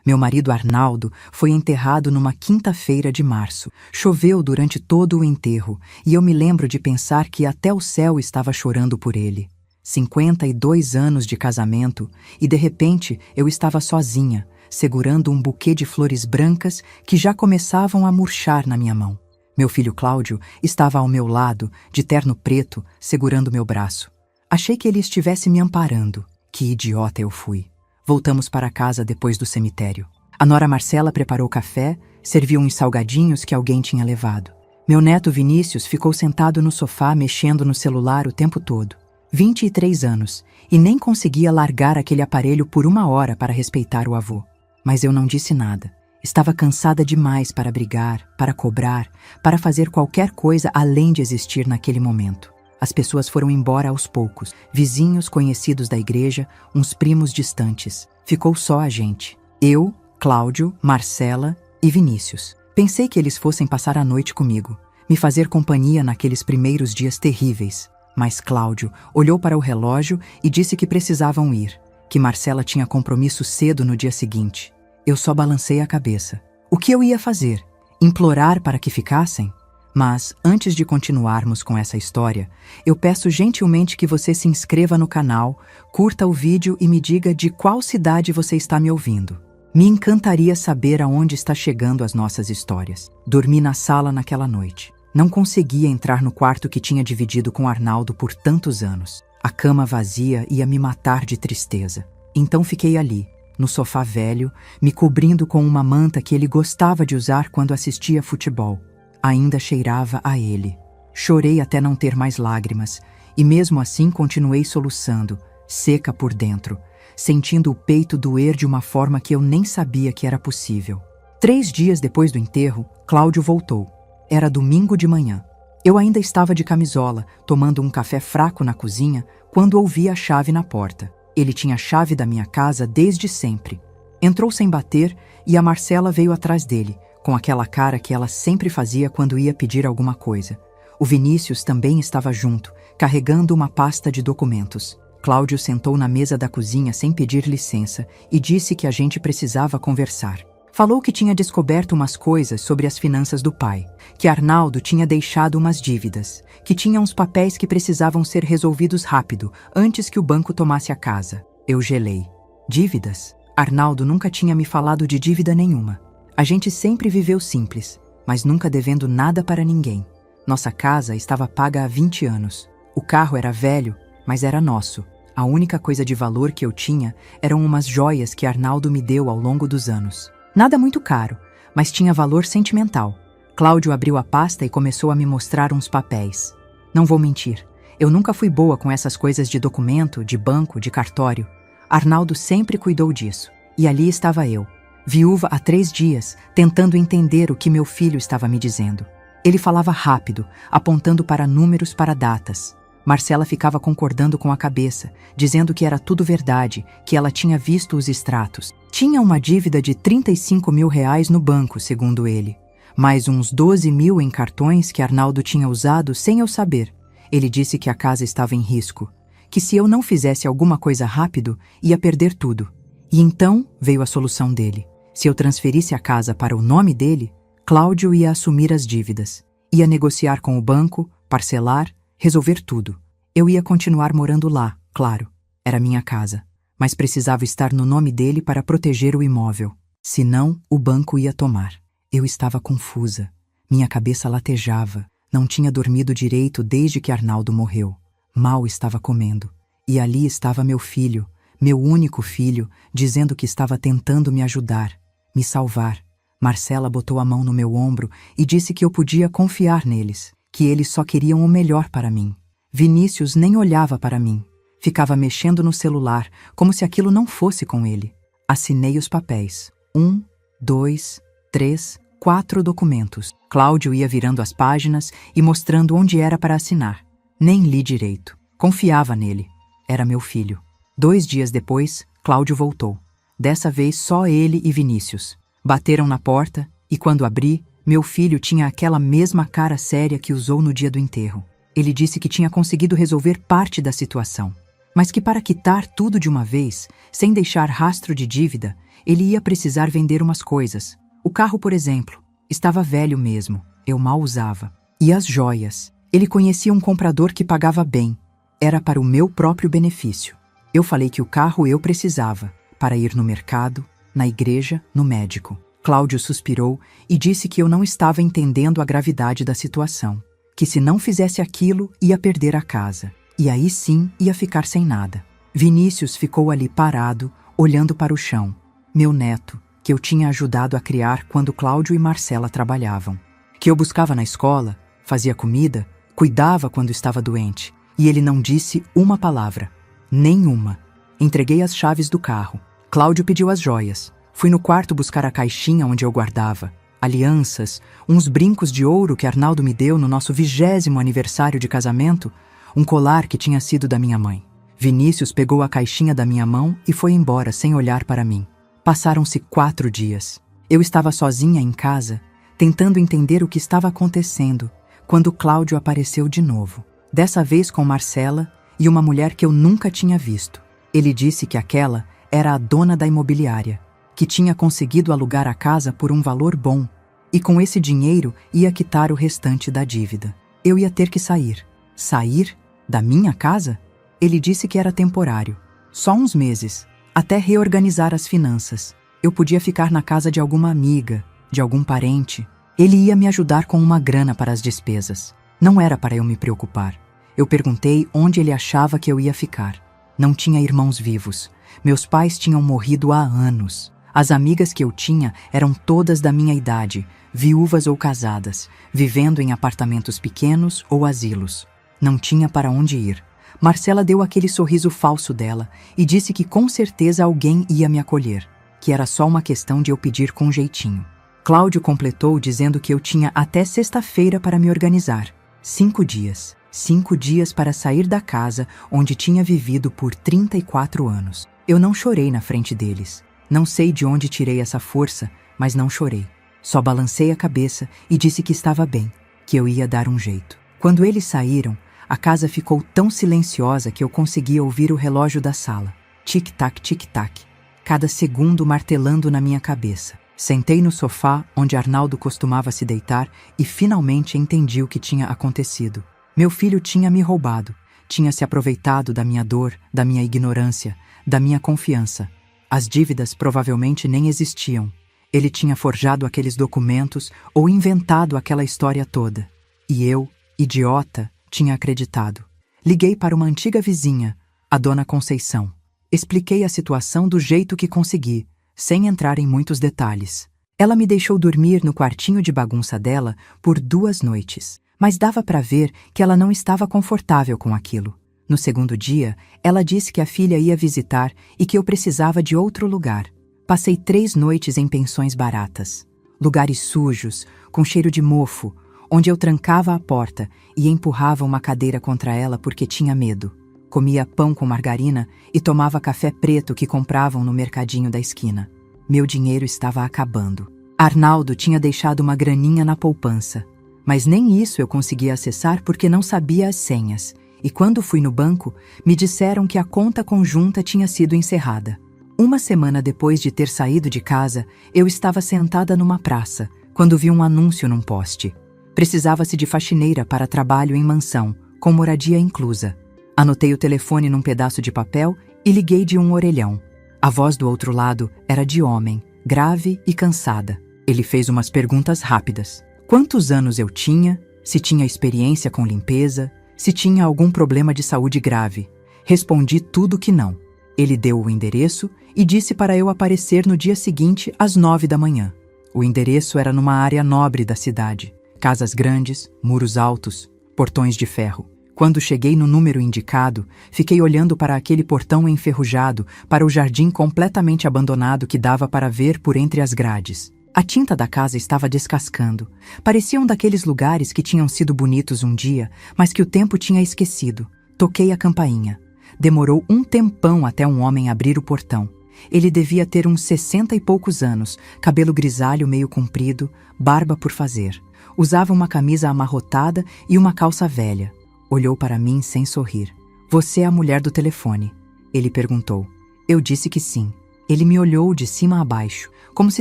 Meu marido Arnaldo foi enterrado numa quinta-feira de março. Choveu durante todo o enterro e eu me lembro de pensar que até o céu estava chorando por ele. 52 anos de casamento e de repente eu estava sozinha, segurando um buquê de flores brancas que já começavam a murchar na minha mão. Meu filho Cláudio estava ao meu lado, de terno preto, segurando meu braço. Achei que ele estivesse me amparando. Que idiota eu fui. Voltamos para casa depois do cemitério. A nora Marcela preparou café, serviu uns salgadinhos que alguém tinha levado. Meu neto Vinícius ficou sentado no sofá mexendo no celular o tempo todo. 23 anos, e nem conseguia largar aquele aparelho por 1 hora para respeitar o avô. Mas eu não disse nada. Estava cansada demais para brigar, para cobrar, para fazer qualquer coisa além de existir naquele momento. As pessoas foram embora aos poucos, vizinhos conhecidos da igreja, uns primos distantes. Ficou só a gente. Eu, Cláudio, Marcela e Vinícius. Pensei que eles fossem passar a noite comigo, me fazer companhia naqueles primeiros dias terríveis. Mas Cláudio olhou para o relógio e disse que precisavam ir, que Marcela tinha compromisso cedo no dia seguinte. Eu só balancei a cabeça. O que eu ia fazer? Implorar para que ficassem? Mas, antes de continuarmos com essa história, eu peço gentilmente que você se inscreva no canal, curta o vídeo e me diga de qual cidade você está me ouvindo. Me encantaria saber aonde está chegando as nossas histórias. Dormi na sala naquela noite. Não conseguia entrar no quarto que tinha dividido com Arnaldo por tantos anos. A cama vazia ia me matar de tristeza. Então fiquei ali, no sofá velho, me cobrindo com uma manta que ele gostava de usar quando assistia futebol. Ainda cheirava a ele. Chorei até não ter mais lágrimas, e mesmo assim continuei soluçando, seca por dentro, sentindo o peito doer de uma forma que eu nem sabia que era possível. 3 dias depois do enterro, Cláudio voltou. Era domingo de manhã. Eu ainda estava de camisola, tomando um café fraco na cozinha, quando ouvi a chave na porta. Ele tinha a chave da minha casa desde sempre. Entrou sem bater e a Marcela veio atrás dele, com aquela cara que ela sempre fazia quando ia pedir alguma coisa. O Vinícius também estava junto, carregando uma pasta de documentos. Cláudio sentou na mesa da cozinha sem pedir licença e disse que a gente precisava conversar. Falou que tinha descoberto umas coisas sobre as finanças do pai, que Arnaldo tinha deixado umas dívidas, que tinha uns papéis que precisavam ser resolvidos rápido, antes que o banco tomasse a casa. Eu gelei. Dívidas? Arnaldo nunca tinha me falado de dívida nenhuma. A gente sempre viveu simples, mas nunca devendo nada para ninguém. Nossa casa estava paga há 20 anos. O carro era velho, mas era nosso. A única coisa de valor que eu tinha eram umas joias que Arnaldo me deu ao longo dos anos. Nada muito caro, mas tinha valor sentimental. Cláudio abriu a pasta e começou a me mostrar uns papéis. Não vou mentir, eu nunca fui boa com essas coisas de documento, de banco, de cartório. Arnaldo sempre cuidou disso. E ali estava eu, viúva há 3 dias, tentando entender o que meu filho estava me dizendo. Ele falava rápido, apontando para números, para datas. Marcela ficava concordando com a cabeça, dizendo que era tudo verdade, que ela tinha visto os extratos. Tinha uma dívida de 35 mil reais no banco, segundo ele. Mais uns 12 mil em cartões que Arnaldo tinha usado sem eu saber. Ele disse que a casa estava em risco, que se eu não fizesse alguma coisa rápido, ia perder tudo. E então veio a solução dele. Se eu transferisse a casa para o nome dele, Cláudio ia assumir as dívidas. Ia negociar com o banco, parcelar, resolver tudo. Eu ia continuar morando lá, claro. Era minha casa. Mas precisava estar no nome dele para proteger o imóvel. Senão, o banco ia tomar. Eu estava confusa. Minha cabeça latejava. Não tinha dormido direito desde que Arnaldo morreu. Mal estava comendo. E ali estava meu filho, meu único filho, dizendo que estava tentando me ajudar, me salvar. Marcela botou a mão no meu ombro e disse que eu podia confiar neles, que eles só queriam o melhor para mim. Vinícius nem olhava para mim. Ficava mexendo no celular, como se aquilo não fosse com ele. Assinei os papéis. 1, 2, 3, 4 documentos. Cláudio ia virando as páginas e mostrando onde era para assinar. Nem li direito. Confiava nele. Era meu filho. 2 dias depois, Cláudio voltou. Dessa vez só ele e Vinícius. Bateram na porta e, quando abri, meu filho tinha aquela mesma cara séria que usou no dia do enterro. Ele disse que tinha conseguido resolver parte da situação, mas que para quitar tudo de uma vez, sem deixar rastro de dívida, Ele ia precisar vender umas coisas. O carro, por exemplo, estava velho mesmo, eu mal usava. E as joias. Ele conhecia um comprador que pagava bem. Era para o meu próprio benefício. Eu falei que o carro eu precisava, para ir no mercado, na igreja, no médico. Cláudio suspirou e disse que eu não estava entendendo a gravidade da situação. Que se não fizesse aquilo, ia perder a casa. E aí sim ia ficar sem nada. Vinícius ficou ali parado, olhando para o chão. Meu neto, que eu tinha ajudado a criar quando Cláudio e Marcela trabalhavam. Que eu buscava na escola, fazia comida, cuidava quando estava doente. E ele não disse uma palavra. Nenhuma. Entreguei as chaves do carro. Cláudio pediu as joias. Fui no quarto buscar a caixinha onde eu guardava. Alianças, uns brincos de ouro que Arnaldo me deu no nosso 20º aniversário de casamento, um colar que tinha sido da minha mãe. Vinícius pegou a caixinha da minha mão e foi embora sem olhar para mim. Passaram-se 4 dias. Eu estava sozinha em casa, tentando entender o que estava acontecendo, quando Cláudio apareceu de novo. Dessa vez com Marcela e uma mulher que eu nunca tinha visto. Ele disse que aquela era a dona da imobiliária, que tinha conseguido alugar a casa por um valor bom, e com esse dinheiro ia quitar o restante da dívida. Eu ia ter que sair. Sair? Da minha casa? Ele disse que era temporário. Só uns meses, até reorganizar as finanças. Eu podia ficar na casa de alguma amiga, de algum parente. Ele ia me ajudar com uma grana para as despesas. Não era para eu me preocupar. Eu perguntei onde ele achava que eu ia ficar. Não tinha irmãos vivos. Meus pais tinham morrido há anos. As amigas que eu tinha eram todas da minha idade, viúvas ou casadas, vivendo em apartamentos pequenos ou asilos. Não tinha para onde ir. Marcela deu aquele sorriso falso dela e disse que com certeza alguém ia me acolher, que era só uma questão de eu pedir com jeitinho. Cláudio completou dizendo que eu tinha até sexta-feira para me organizar. 5 dias. 5 dias para sair da casa onde tinha vivido por 34 anos. Eu não chorei na frente deles. Não sei de onde tirei essa força, mas não chorei. Só balancei a cabeça e disse que estava bem, que eu ia dar um jeito. Quando eles saíram, a casa ficou tão silenciosa que eu conseguia ouvir o relógio da sala. Tic-tac, tic-tac. Cada segundo martelando na minha cabeça. Sentei no sofá onde Arnaldo costumava se deitar e finalmente entendi o que tinha acontecido. Meu filho tinha me roubado. Tinha se aproveitado da minha dor, da minha ignorância, da minha confiança. As dívidas provavelmente nem existiam. Ele tinha forjado aqueles documentos ou inventado aquela história toda. E eu, idiota, tinha acreditado. Liguei para uma antiga vizinha, a dona Conceição. Expliquei a situação do jeito que consegui, sem entrar em muitos detalhes. Ela me deixou dormir no quartinho de bagunça dela por 2 noites, mas dava para ver que ela não estava confortável com aquilo. No segundo dia, ela disse que a filha ia visitar e que eu precisava de outro lugar. Passei 3 noites em pensões baratas. Lugares sujos, com cheiro de mofo, onde eu trancava a porta e empurrava uma cadeira contra ela porque tinha medo. Comia pão com margarina e tomava café preto que compravam no mercadinho da esquina. Meu dinheiro estava acabando. Arnaldo tinha deixado uma graninha na poupança, mas nem isso eu conseguia acessar porque não sabia as senhas. E quando fui no banco, me disseram que a conta conjunta tinha sido encerrada. 1 semana depois de ter saído de casa, eu estava sentada numa praça, quando vi um anúncio num poste. Precisava-se de faxineira para trabalho em mansão, com moradia inclusa. Anotei o telefone num pedaço de papel e liguei de um orelhão. A voz do outro lado era de homem, grave e cansada. Ele fez umas perguntas rápidas. Quantos anos eu tinha, se tinha experiência com limpeza, se tinha algum problema de saúde grave. Respondi tudo que não. Ele deu o endereço e disse para eu aparecer no dia seguinte às 9 da manhã. O endereço era numa área nobre da cidade. Casas grandes, muros altos, portões de ferro. Quando cheguei no número indicado, fiquei olhando para aquele portão enferrujado, para o jardim completamente abandonado que dava para ver por entre as grades. A tinta da casa estava descascando. Parecia um daqueles lugares que tinham sido bonitos um dia, mas que o tempo tinha esquecido. Toquei a campainha. Demorou um tempão até um homem abrir o portão. Ele devia ter uns 60 e poucos anos, cabelo grisalho meio comprido, barba por fazer. Usava uma camisa amarrotada e uma calça velha. Olhou para mim sem sorrir. "Você é a mulher do telefone?" Ele perguntou. Eu disse que sim. Ele me olhou de cima a baixo, como se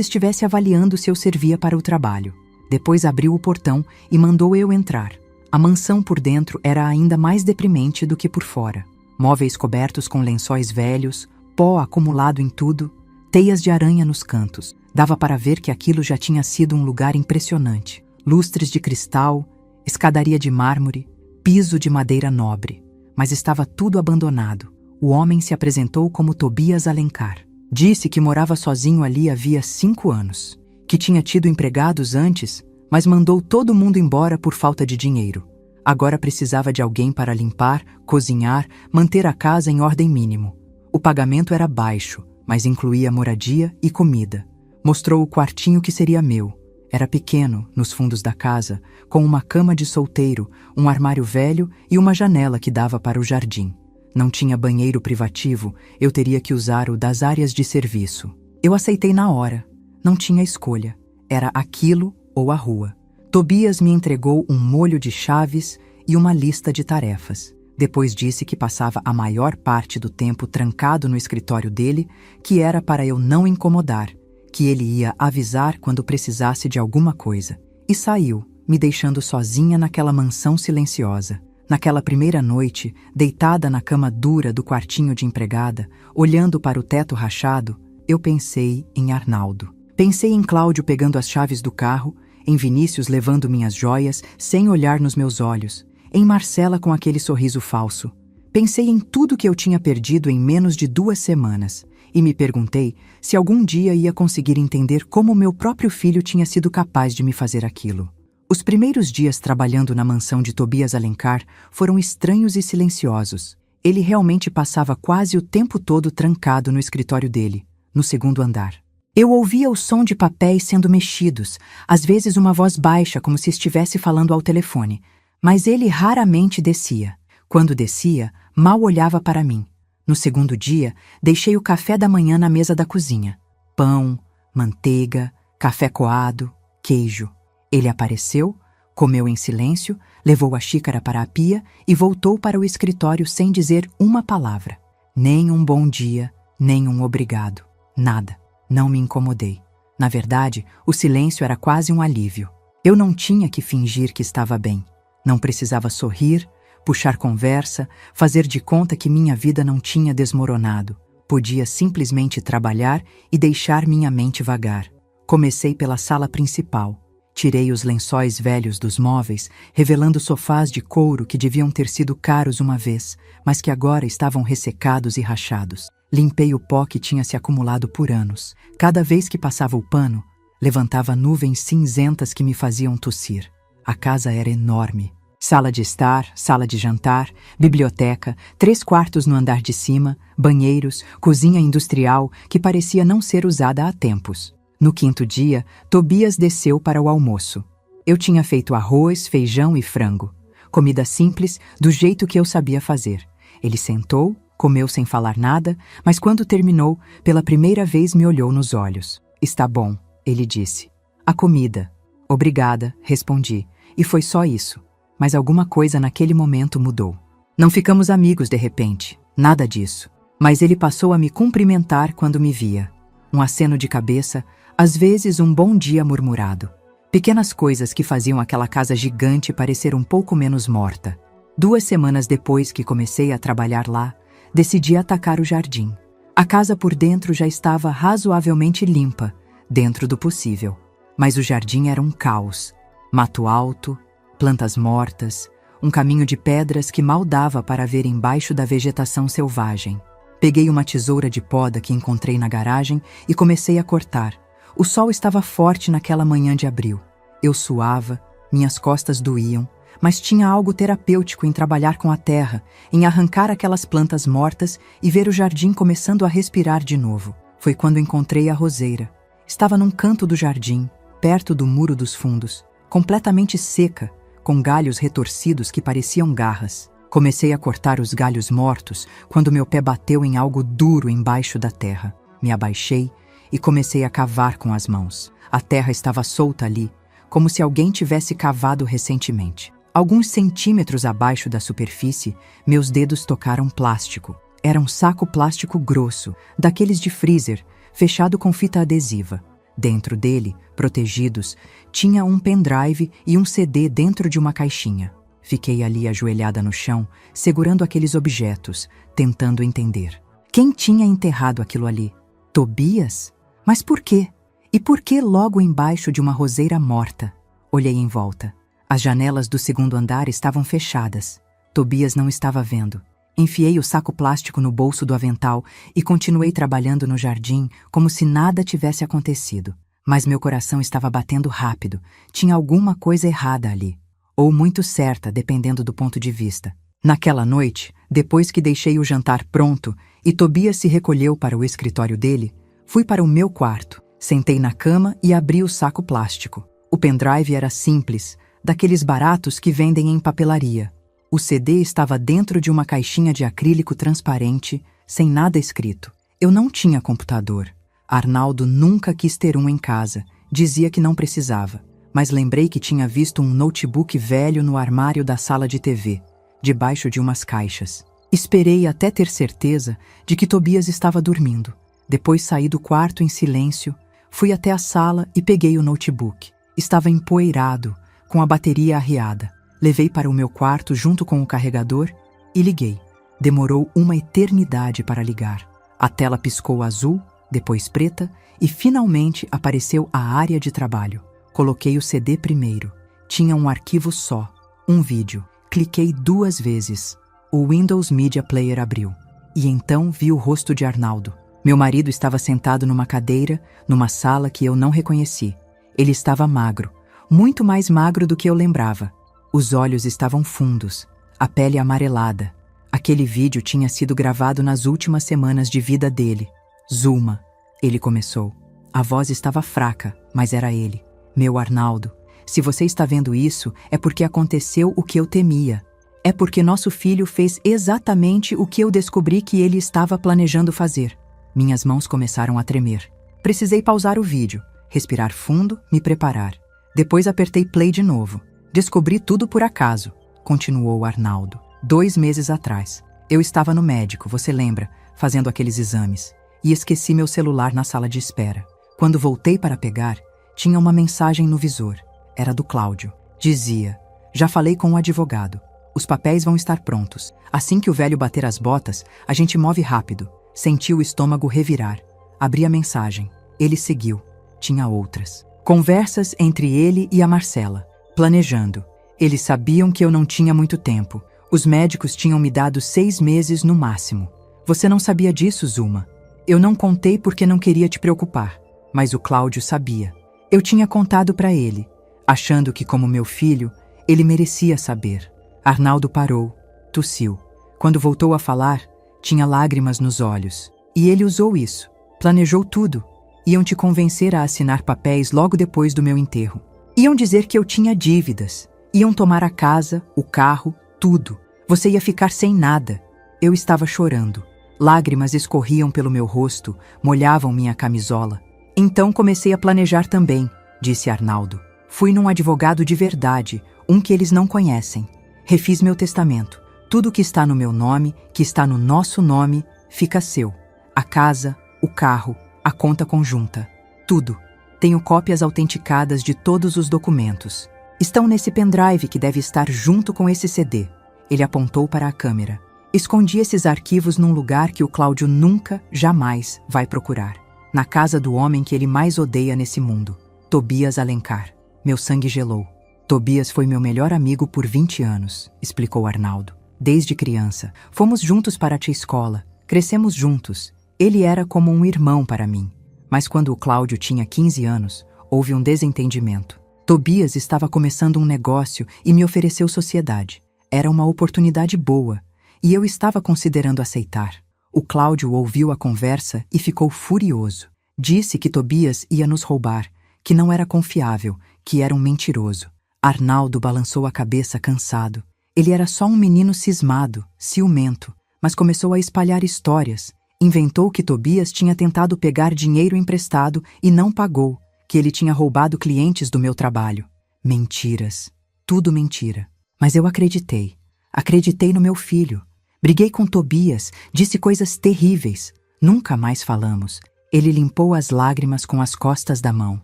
estivesse avaliando se eu servia para o trabalho. Depois abriu o portão e mandou eu entrar. A mansão por dentro era ainda mais deprimente do que por fora. Móveis cobertos com lençóis velhos, pó acumulado em tudo, teias de aranha nos cantos. Dava para ver que aquilo já tinha sido um lugar impressionante. Lustres de cristal, escadaria de mármore, piso de madeira nobre. Mas estava tudo abandonado. O homem se apresentou como Tobias Alencar. Disse que morava sozinho ali havia 5 anos, que tinha tido empregados antes, mas mandou todo mundo embora por falta de dinheiro. Agora precisava de alguém para limpar, cozinhar, manter a casa em ordem mínimo. O pagamento era baixo, mas incluía moradia e comida. Mostrou o quartinho que seria meu. Era pequeno, nos fundos da casa, com uma cama de solteiro, um armário velho e uma janela que dava para o jardim. Não tinha banheiro privativo, eu teria que usar o das áreas de serviço. Eu aceitei na hora. Não tinha escolha. Era aquilo ou a rua. Tobias me entregou um molho de chaves e uma lista de tarefas. Depois disse que passava a maior parte do tempo trancado no escritório dele, que era para eu não incomodar, que ele ia avisar quando precisasse de alguma coisa. E saiu, me deixando sozinha naquela mansão silenciosa. Naquela primeira noite, deitada na cama dura do quartinho de empregada, olhando para o teto rachado, eu pensei em Arnaldo. Pensei em Cláudio pegando as chaves do carro, em Vinícius levando minhas joias sem olhar nos meus olhos, em Marcela com aquele sorriso falso. Pensei em tudo que eu tinha perdido em menos de 2 semanas e me perguntei se algum dia ia conseguir entender como meu próprio filho tinha sido capaz de me fazer aquilo. Os primeiros dias trabalhando na mansão de Tobias Alencar foram estranhos e silenciosos. Ele realmente passava quase o tempo todo trancado no escritório dele, no 2º andar. Eu ouvia o som de papéis sendo mexidos, às vezes uma voz baixa como se estivesse falando ao telefone, mas ele raramente descia. Quando descia, mal olhava para mim. No 2º dia, deixei o café da manhã na mesa da cozinha. Pão, manteiga, café coado, queijo. Ele apareceu, comeu em silêncio, levou a xícara para a pia e voltou para o escritório sem dizer uma palavra. Nem um bom dia, nem um obrigado. Nada. Não me incomodei. Na verdade, o silêncio era quase um alívio. Eu não tinha que fingir que estava bem. Não precisava sorrir, puxar conversa, fazer de conta que minha vida não tinha desmoronado. Podia simplesmente trabalhar e deixar minha mente vagar. Comecei pela sala principal. Tirei os lençóis velhos dos móveis, revelando sofás de couro que deviam ter sido caros uma vez, mas que agora estavam ressecados e rachados. Limpei o pó que tinha se acumulado por anos. Cada vez que passava o pano, levantava nuvens cinzentas que me faziam tossir. A casa era enorme. Sala de estar, sala de jantar, biblioteca, 3 quartos no andar de cima, banheiros, cozinha industrial que parecia não ser usada há tempos. No 5º dia, Tobias desceu para o almoço. Eu tinha feito arroz, feijão e frango. Comida simples, do jeito que eu sabia fazer. Ele sentou, comeu sem falar nada, mas quando terminou, pela primeira vez me olhou nos olhos. "Está bom", ele disse. "A comida." "Obrigada", respondi. E foi só isso. Mas alguma coisa naquele momento mudou. Não ficamos amigos de repente, nada disso. Mas ele passou a me cumprimentar quando me via. Um aceno de cabeça, às vezes um bom dia murmurado. Pequenas coisas que faziam aquela casa gigante parecer um pouco menos morta. 2 semanas depois que comecei a trabalhar lá, decidi atacar o jardim. A casa por dentro já estava razoavelmente limpa, dentro do possível. Mas o jardim era um caos. Mato alto, plantas mortas, um caminho de pedras que mal dava para ver embaixo da vegetação selvagem. Peguei uma tesoura de poda que encontrei na garagem e comecei a cortar. O sol estava forte naquela manhã de abril. Eu suava, minhas costas doíam, mas tinha algo terapêutico em trabalhar com a terra, em arrancar aquelas plantas mortas e ver o jardim começando a respirar de novo. Foi quando encontrei a roseira. Estava num canto do jardim, perto do muro dos fundos, completamente seca, com galhos retorcidos que pareciam garras. Comecei a cortar os galhos mortos quando meu pé bateu em algo duro embaixo da terra. Me abaixei e comecei a cavar com as mãos. A terra estava solta ali, como se alguém tivesse cavado recentemente. Alguns centímetros abaixo da superfície, meus dedos tocaram plástico. Era um saco plástico grosso, daqueles de freezer, fechado com fita adesiva. Dentro dele, protegidos, tinha um pendrive e um CD dentro de uma caixinha. Fiquei ali ajoelhada no chão, segurando aqueles objetos, tentando entender. Quem tinha enterrado aquilo ali? Tobias? Mas por quê? E por que logo embaixo de uma roseira morta? Olhei em volta. As janelas do segundo andar estavam fechadas. Tobias não estava vendo. Enfiei o saco plástico no bolso do avental e continuei trabalhando no jardim como se nada tivesse acontecido. Mas meu coração estava batendo rápido. Tinha alguma coisa errada ali. Ou muito certa, dependendo do ponto de vista. Naquela noite, depois que deixei o jantar pronto e Tobias se recolheu para o escritório dele, fui para o meu quarto, sentei na cama e abri o saco plástico. O pendrive era simples, daqueles baratos que vendem em papelaria. O CD estava dentro de uma caixinha de acrílico transparente, sem nada escrito. Eu não tinha computador. Arnaldo nunca quis ter um em casa, dizia que não precisava. Mas lembrei que tinha visto um notebook velho no armário da sala de TV, debaixo de umas caixas. Esperei até ter certeza de que Tobias estava dormindo. Depois saí do quarto em silêncio, fui até a sala e peguei o notebook. Estava empoeirado, com a bateria arriada. Levei para o meu quarto junto com o carregador e liguei. Demorou uma eternidade para ligar. A tela piscou azul, depois preta e finalmente apareceu a área de trabalho. Coloquei o CD primeiro. Tinha um arquivo só, um vídeo. Cliquei 2 vezes. O Windows Media Player abriu. E então vi o rosto de Arnaldo. Meu marido estava sentado numa cadeira, numa sala que eu não reconheci. Ele estava magro, muito mais magro do que eu lembrava. Os olhos estavam fundos, a pele amarelada. Aquele vídeo tinha sido gravado nas últimas semanas de vida dele. Zulma, ele começou. A voz estava fraca, mas era ele. Meu Arnaldo, se você está vendo isso, é porque aconteceu o que eu temia. É porque nosso filho fez exatamente o que eu descobri que ele estava planejando fazer. Minhas mãos começaram a tremer. Precisei pausar o vídeo, respirar fundo, me preparar. Depois apertei play de novo. Descobri tudo por acaso, continuou Arnaldo. 2 meses atrás. Eu estava no médico, você lembra, fazendo aqueles exames. E esqueci meu celular na sala de espera. Quando voltei para pegar, tinha uma mensagem no visor. Era do Cláudio. Dizia: já falei com o advogado. Os papéis vão estar prontos. Assim que o velho bater as botas, a gente move rápido. Senti o estômago revirar. Abri a mensagem. Ele seguiu. Tinha outras. Conversas entre ele e a Marcela. Planejando. Eles sabiam que eu não tinha muito tempo. Os médicos tinham me dado 6 meses no máximo. Você não sabia disso, Zulma. Eu não contei porque não queria te preocupar. Mas o Cláudio sabia. Eu tinha contado para ele, achando que, como meu filho, ele merecia saber. Arnaldo parou, tossiu. Quando voltou a falar, tinha lágrimas nos olhos. E ele usou isso. Planejou tudo. Iam te convencer a assinar papéis logo depois do meu enterro. Iam dizer que eu tinha dívidas. Iam tomar a casa, o carro, tudo. Você ia ficar sem nada. Eu estava chorando. Lágrimas escorriam pelo meu rosto, molhavam minha camisola. Então comecei a planejar também, disse Arnaldo. Fui num advogado de verdade, um que eles não conhecem. Refiz meu testamento. Tudo que está no meu nome, que está no nosso nome, fica seu. A casa, o carro, a conta conjunta. Tudo. Tenho cópias autenticadas de todos os documentos. Estão nesse pendrive que deve estar junto com esse CD. Ele apontou para a câmera. Escondi esses arquivos num lugar que o Cláudio nunca, jamais vai procurar. Na casa do homem que ele mais odeia nesse mundo, Tobias Alencar. Meu sangue gelou. Tobias foi meu melhor amigo por 20 anos, explicou Arnaldo. Desde criança, fomos juntos para a escola, crescemos juntos. Ele era como um irmão para mim. Mas quando o Cláudio tinha 15 anos, houve um desentendimento. Tobias estava começando um negócio e me ofereceu sociedade. Era uma oportunidade boa, e eu estava considerando aceitar. O Cláudio ouviu a conversa e ficou furioso. Disse que Tobias ia nos roubar, que não era confiável, que era um mentiroso. Arnaldo balançou a cabeça cansado. Ele era só um menino cismado, ciumento, mas começou a espalhar histórias. Inventou que Tobias tinha tentado pegar dinheiro emprestado e não pagou, que ele tinha roubado clientes do meu trabalho. Mentiras. Tudo mentira. Mas eu acreditei. Acreditei no meu filho. Briguei com Tobias, disse coisas terríveis. Nunca mais falamos. Ele limpou as lágrimas com as costas da mão.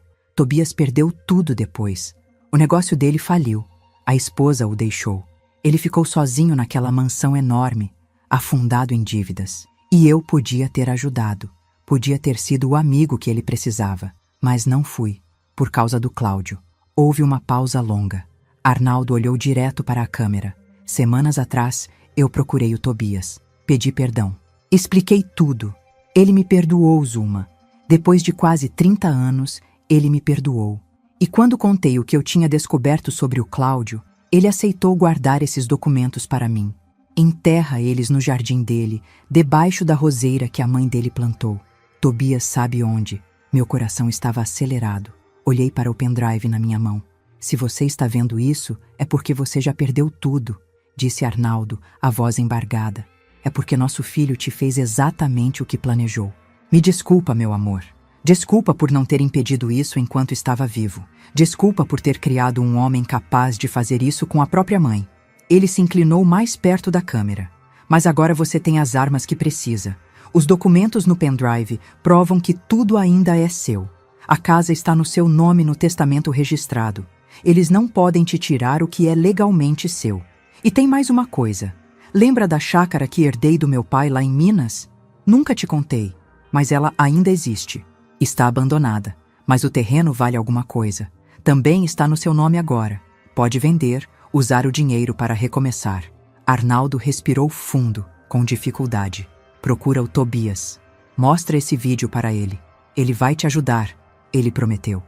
Tobias perdeu tudo depois. O negócio dele faliu. A esposa o deixou. Ele ficou sozinho naquela mansão enorme, afundado em dívidas. E eu podia ter ajudado. Podia ter sido o amigo que ele precisava. Mas não fui, por causa do Cláudio. Houve uma pausa longa. Arnaldo olhou direto para a câmera. Semanas atrás, eu procurei o Tobias. Pedi perdão. Expliquei tudo. Ele me perdoou, Zuma. Depois de quase 30 anos, ele me perdoou. E quando contei o que eu tinha descoberto sobre o Cláudio, ele aceitou guardar esses documentos para mim. Enterra eles no jardim dele, debaixo da roseira que a mãe dele plantou. Tobias sabe onde. Meu coração estava acelerado. Olhei para o pendrive na minha mão. Se você está vendo isso, é porque você já perdeu tudo, disse Arnaldo, a voz embargada. É porque nosso filho te fez exatamente o que planejou. Me desculpa, meu amor. Desculpa por não ter impedido isso enquanto estava vivo. Desculpa por ter criado um homem capaz de fazer isso com a própria mãe. Ele se inclinou mais perto da câmera. Mas agora você tem as armas que precisa. Os documentos no pendrive provam que tudo ainda é seu. A casa está no seu nome no testamento registrado. Eles não podem te tirar o que é legalmente seu. E tem mais uma coisa. Lembra da chácara que herdei do meu pai lá em Minas? Nunca te contei, mas ela ainda existe. Está abandonada, mas o terreno vale alguma coisa. Também está no seu nome agora. Pode vender, usar o dinheiro para recomeçar. Arnaldo respirou fundo, com dificuldade. Procura o Tobias. Mostra esse vídeo para ele. Ele vai te ajudar, ele prometeu.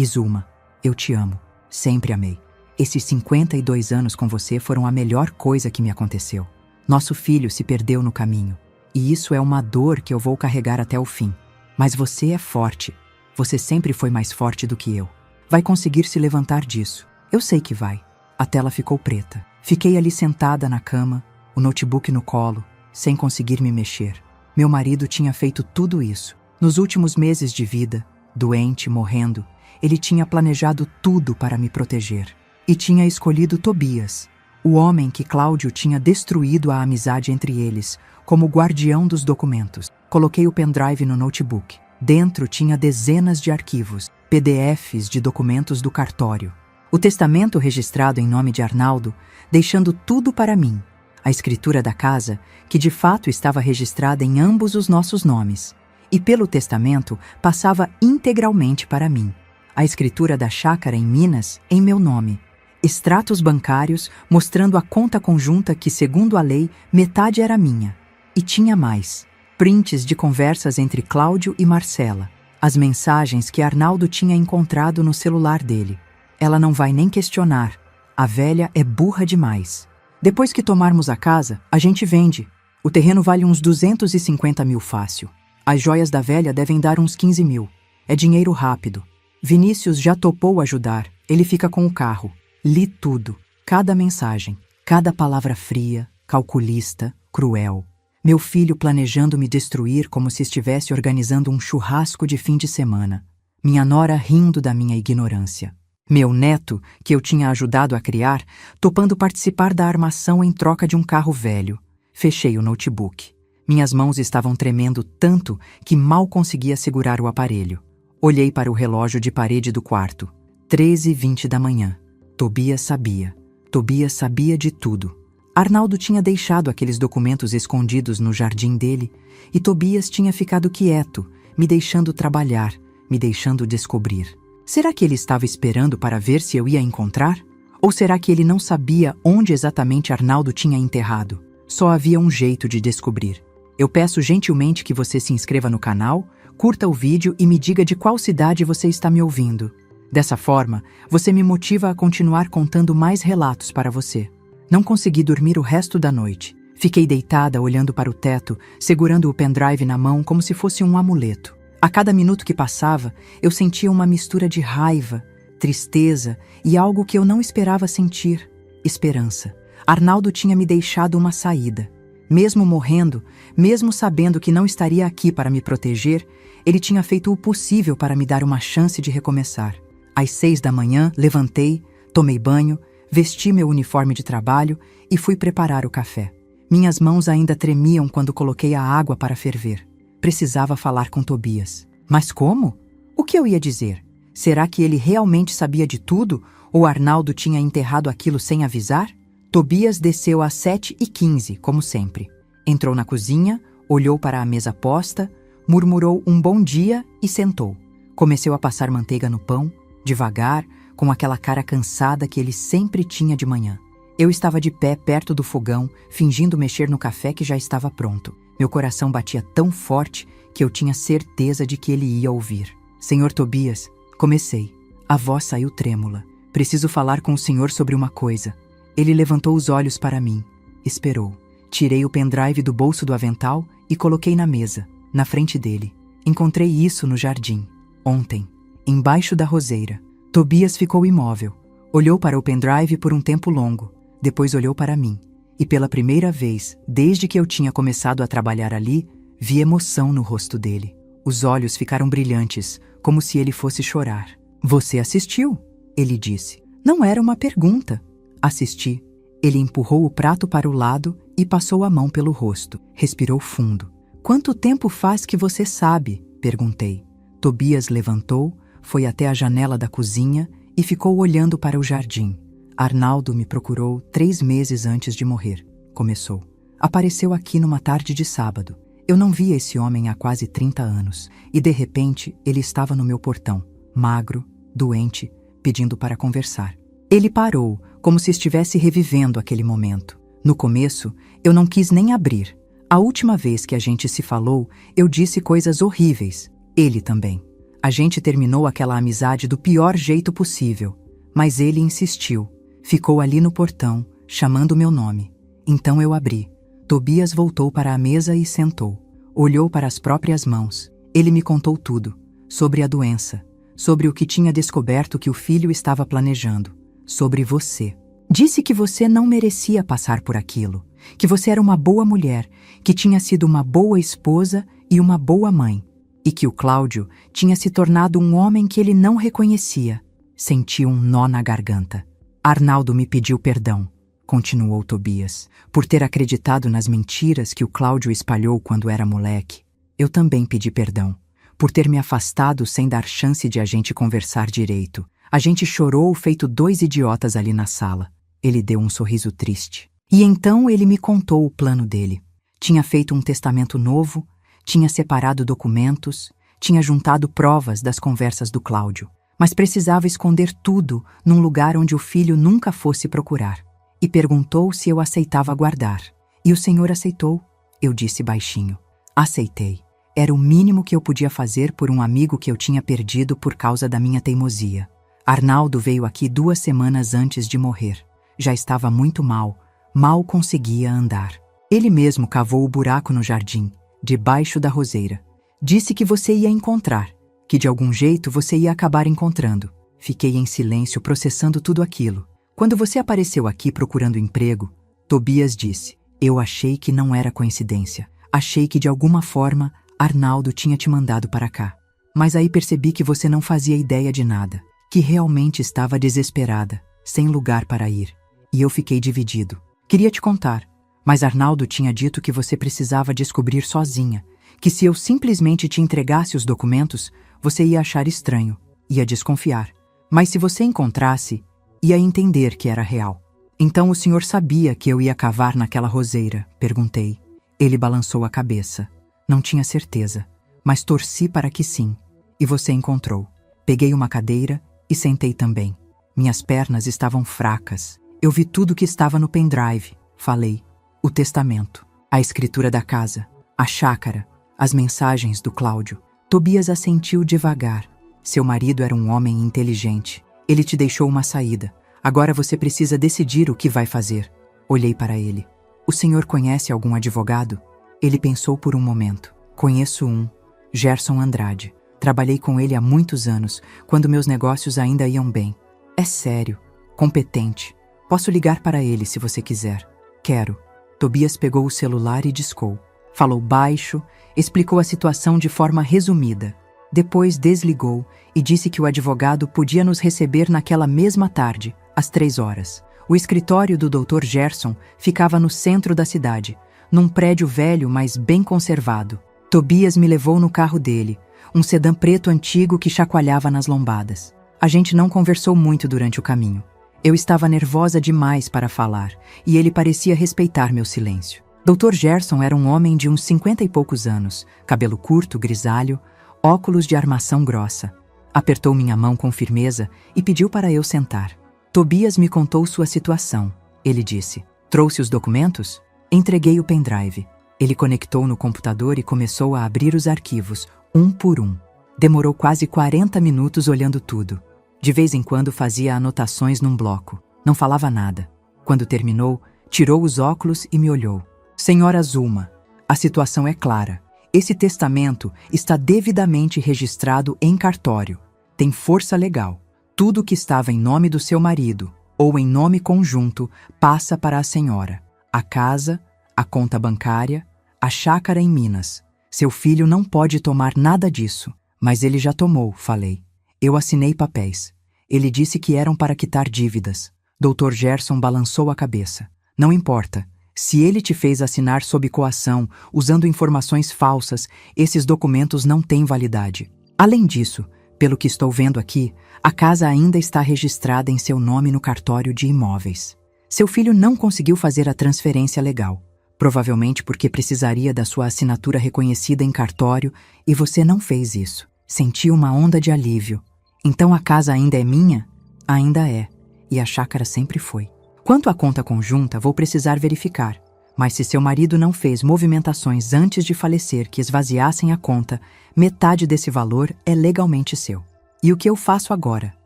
Zuma, eu te amo. Sempre amei. Esses 52 anos com você foram a melhor coisa que me aconteceu. Nosso filho se perdeu no caminho. E isso é uma dor que eu vou carregar até o fim. Mas você é forte. Você sempre foi mais forte do que eu. Vai conseguir se levantar disso. Eu sei que vai. A tela ficou preta. Fiquei ali sentada na cama, o notebook no colo, sem conseguir me mexer. Meu marido tinha feito tudo isso. Nos últimos meses de vida, doente, morrendo, ele tinha planejado tudo para me proteger. E tinha escolhido Tobias, o homem que Cláudio tinha destruído a amizade entre eles, como guardião dos documentos. Coloquei o pendrive no notebook. Dentro tinha dezenas de arquivos, PDFs de documentos do cartório. O testamento registrado em nome de Arnaldo, deixando tudo para mim. A escritura da casa, que de fato estava registrada em ambos os nossos nomes. E pelo testamento, passava integralmente para mim. A escritura da chácara em Minas, em meu nome. Extratos bancários mostrando a conta conjunta que, segundo a lei, metade era minha. E tinha mais. Prints de conversas entre Cláudio e Marcela. As mensagens que Arnaldo tinha encontrado no celular dele. Ela não vai nem questionar. A velha é burra demais. Depois que tomarmos a casa, a gente vende. O terreno vale uns 250 mil fácil. As joias da velha devem dar uns 15 mil. É dinheiro rápido. Vinícius já topou ajudar. Ele fica com o carro. Li tudo. Cada mensagem. Cada palavra fria, calculista, cruel. Meu filho planejando me destruir como se estivesse organizando um churrasco de fim de semana. Minha nora rindo da minha ignorância. Meu neto, que eu tinha ajudado a criar, topando participar da armação em troca de um carro velho. Fechei o notebook. Minhas mãos estavam tremendo tanto que mal conseguia segurar o aparelho. Olhei para o relógio de parede do quarto. 13h20 da manhã. Tobias sabia. Tobias sabia de tudo. Arnaldo tinha deixado aqueles documentos escondidos no jardim dele e Tobias tinha ficado quieto, me deixando trabalhar, me deixando descobrir. Será que ele estava esperando para ver se eu ia encontrar? Ou será que ele não sabia onde exatamente Arnaldo tinha enterrado? Só havia um jeito de descobrir. Eu peço gentilmente que você se inscreva no canal, curta o vídeo e me diga de qual cidade você está me ouvindo. Dessa forma, você me motiva a continuar contando mais relatos para você. Não consegui dormir o resto da noite. Fiquei deitada olhando para o teto, segurando o pendrive na mão como se fosse um amuleto. A cada minuto que passava, eu sentia uma mistura de raiva, tristeza e algo que eu não esperava sentir: esperança. Arnaldo tinha me deixado uma saída. Mesmo morrendo, mesmo sabendo que não estaria aqui para me proteger, ele tinha feito o possível para me dar uma chance de recomeçar. Às 6 da manhã, levantei, tomei banho, vesti meu uniforme de trabalho e fui preparar o café. Minhas mãos ainda tremiam quando coloquei a água para ferver. Precisava falar com Tobias. Mas como? O que eu ia dizer? Será que ele realmente sabia de tudo ou Arnaldo tinha enterrado aquilo sem avisar? Tobias desceu às 7h15, como sempre. Entrou na cozinha, olhou para a mesa posta, murmurou um bom dia e sentou. Começou a passar manteiga no pão, devagar, com aquela cara cansada que ele sempre tinha de manhã. Eu estava de pé perto do fogão, fingindo mexer no café que já estava pronto. Meu coração batia tão forte que eu tinha certeza de que ele ia ouvir. Senhor Tobias, comecei. A voz saiu trêmula. Preciso falar com o senhor sobre uma coisa. Ele levantou os olhos para mim. Esperou. Tirei o pendrive do bolso do avental e coloquei na mesa, na frente dele. Encontrei isso no jardim, ontem, embaixo da roseira. Tobias ficou imóvel. Olhou para o pendrive por um tempo longo. Depois olhou para mim. E pela primeira vez, desde que eu tinha começado a trabalhar ali, vi emoção no rosto dele. Os olhos ficaram brilhantes, como se ele fosse chorar. Você assistiu? Ele disse. Não era uma pergunta. Assisti. Ele empurrou o prato para o lado e passou a mão pelo rosto. Respirou fundo. Quanto tempo faz que você sabe? Perguntei. Tobias levantou, foi até a janela da cozinha e ficou olhando para o jardim. Arnaldo me procurou 3 meses antes de morrer. Começou. Apareceu aqui numa tarde de sábado. Eu não via esse homem há quase 30 anos. E de repente ele estava no meu portão, magro, doente, pedindo para conversar. Ele parou, como se estivesse revivendo aquele momento. No começo, eu não quis nem abrir. A última vez que a gente se falou, eu disse coisas horríveis. Ele também. A gente terminou aquela amizade do pior jeito possível. Mas ele insistiu. Ficou ali no portão, chamando meu nome. Então eu abri. Tobias voltou para a mesa e sentou. Olhou para as próprias mãos. Ele me contou tudo. Sobre a doença. Sobre o que tinha descoberto que o filho estava planejando. Sobre você. Disse que você não merecia passar por aquilo. Que você era uma boa mulher. Que tinha sido uma boa esposa e uma boa mãe. E que o Cláudio tinha se tornado um homem que ele não reconhecia. Senti um nó na garganta. Arnaldo me pediu perdão, continuou Tobias, por ter acreditado nas mentiras que o Cláudio espalhou quando era moleque. Eu também pedi perdão, por ter me afastado sem dar chance de a gente conversar direito. A gente chorou feito 2 idiotas ali na sala. Ele deu um sorriso triste. E então ele me contou o plano dele. Tinha feito um testamento novo, tinha separado documentos, tinha juntado provas das conversas do Cláudio. Mas precisava esconder tudo num lugar onde o filho nunca fosse procurar. E perguntou se eu aceitava guardar. E o senhor aceitou, eu disse baixinho. Aceitei. Era o mínimo que eu podia fazer por um amigo que eu tinha perdido por causa da minha teimosia. Arnaldo veio aqui 2 semanas antes de morrer. Já estava muito mal, mal conseguia andar. Ele mesmo cavou o buraco no jardim, debaixo da roseira. Disse que você ia encontrar. Que de algum jeito você ia acabar encontrando. Fiquei em silêncio processando tudo aquilo. Quando você apareceu aqui procurando emprego, Tobias disse, eu achei que não era coincidência. Achei que de alguma forma Arnaldo tinha te mandado para cá. Mas aí percebi que você não fazia ideia de nada. Que realmente estava desesperada, sem lugar para ir. E eu fiquei dividido. Queria te contar, mas Arnaldo tinha dito que você precisava descobrir sozinha. Que se eu simplesmente te entregasse os documentos, você ia achar estranho, ia desconfiar. Mas se você encontrasse, ia entender que era real. Então o senhor sabia que eu ia cavar naquela roseira? Perguntei. Ele balançou a cabeça. Não tinha certeza, mas torci para que sim. E você encontrou. Peguei uma cadeira e sentei também. Minhas pernas estavam fracas. Eu vi tudo que estava no pendrive. Falei. O testamento, a escritura da casa, a chácara, as mensagens do Cláudio. Tobias assentiu devagar. Seu marido era um homem inteligente. Ele te deixou uma saída. Agora você precisa decidir o que vai fazer. Olhei para ele. O senhor conhece algum advogado? Ele pensou por um momento. Conheço um, Gerson Andrade. Trabalhei com ele há muitos anos, quando meus negócios ainda iam bem. É sério, competente. Posso ligar para ele se você quiser. Quero. Tobias pegou o celular e discou. Falou baixo, explicou a situação de forma resumida. Depois desligou e disse que o advogado podia nos receber naquela mesma tarde, às 3 horas. O escritório do Dr. Gerson ficava no centro da cidade, num prédio velho, mas bem conservado. Tobias me levou no carro dele, um sedã preto antigo que chacoalhava nas lombadas. A gente não conversou muito durante o caminho. Eu estava nervosa demais para falar, e ele parecia respeitar meu silêncio. Dr. Gerson era um homem de uns 50 e poucos anos, cabelo curto, grisalho, óculos de armação grossa. Apertou minha mão com firmeza e pediu para eu sentar. Tobias me contou sua situação. Ele disse: "Trouxe os documentos?" Entreguei o pendrive. Ele conectou no computador e começou a abrir os arquivos, um por um. Demorou quase 40 minutos olhando tudo. De vez em quando fazia anotações num bloco. Não falava nada. Quando terminou, tirou os óculos e me olhou. "Senhora Zulma, a situação é clara. Esse testamento está devidamente registrado em cartório. Tem força legal. Tudo que estava em nome do seu marido, ou em nome conjunto, passa para a senhora. A casa, a conta bancária, a chácara em Minas. Seu filho não pode tomar nada disso." "Mas ele já tomou", falei. Eu assinei papéis. Ele disse que eram para quitar dívidas. Dr. Gerson balançou a cabeça. "Não importa. Se ele te fez assinar sob coação, usando informações falsas, esses documentos não têm validade. Além disso, pelo que estou vendo aqui, a casa ainda está registrada em seu nome no cartório de imóveis. Seu filho não conseguiu fazer a transferência legal, provavelmente porque precisaria da sua assinatura reconhecida em cartório e você não fez isso." Senti uma onda de alívio. "Então a casa ainda é minha?" "Ainda é, e a chácara sempre foi. Quanto à conta conjunta, vou precisar verificar. Mas se seu marido não fez movimentações antes de falecer que esvaziassem a conta, metade desse valor é legalmente seu." "E o que eu faço agora?"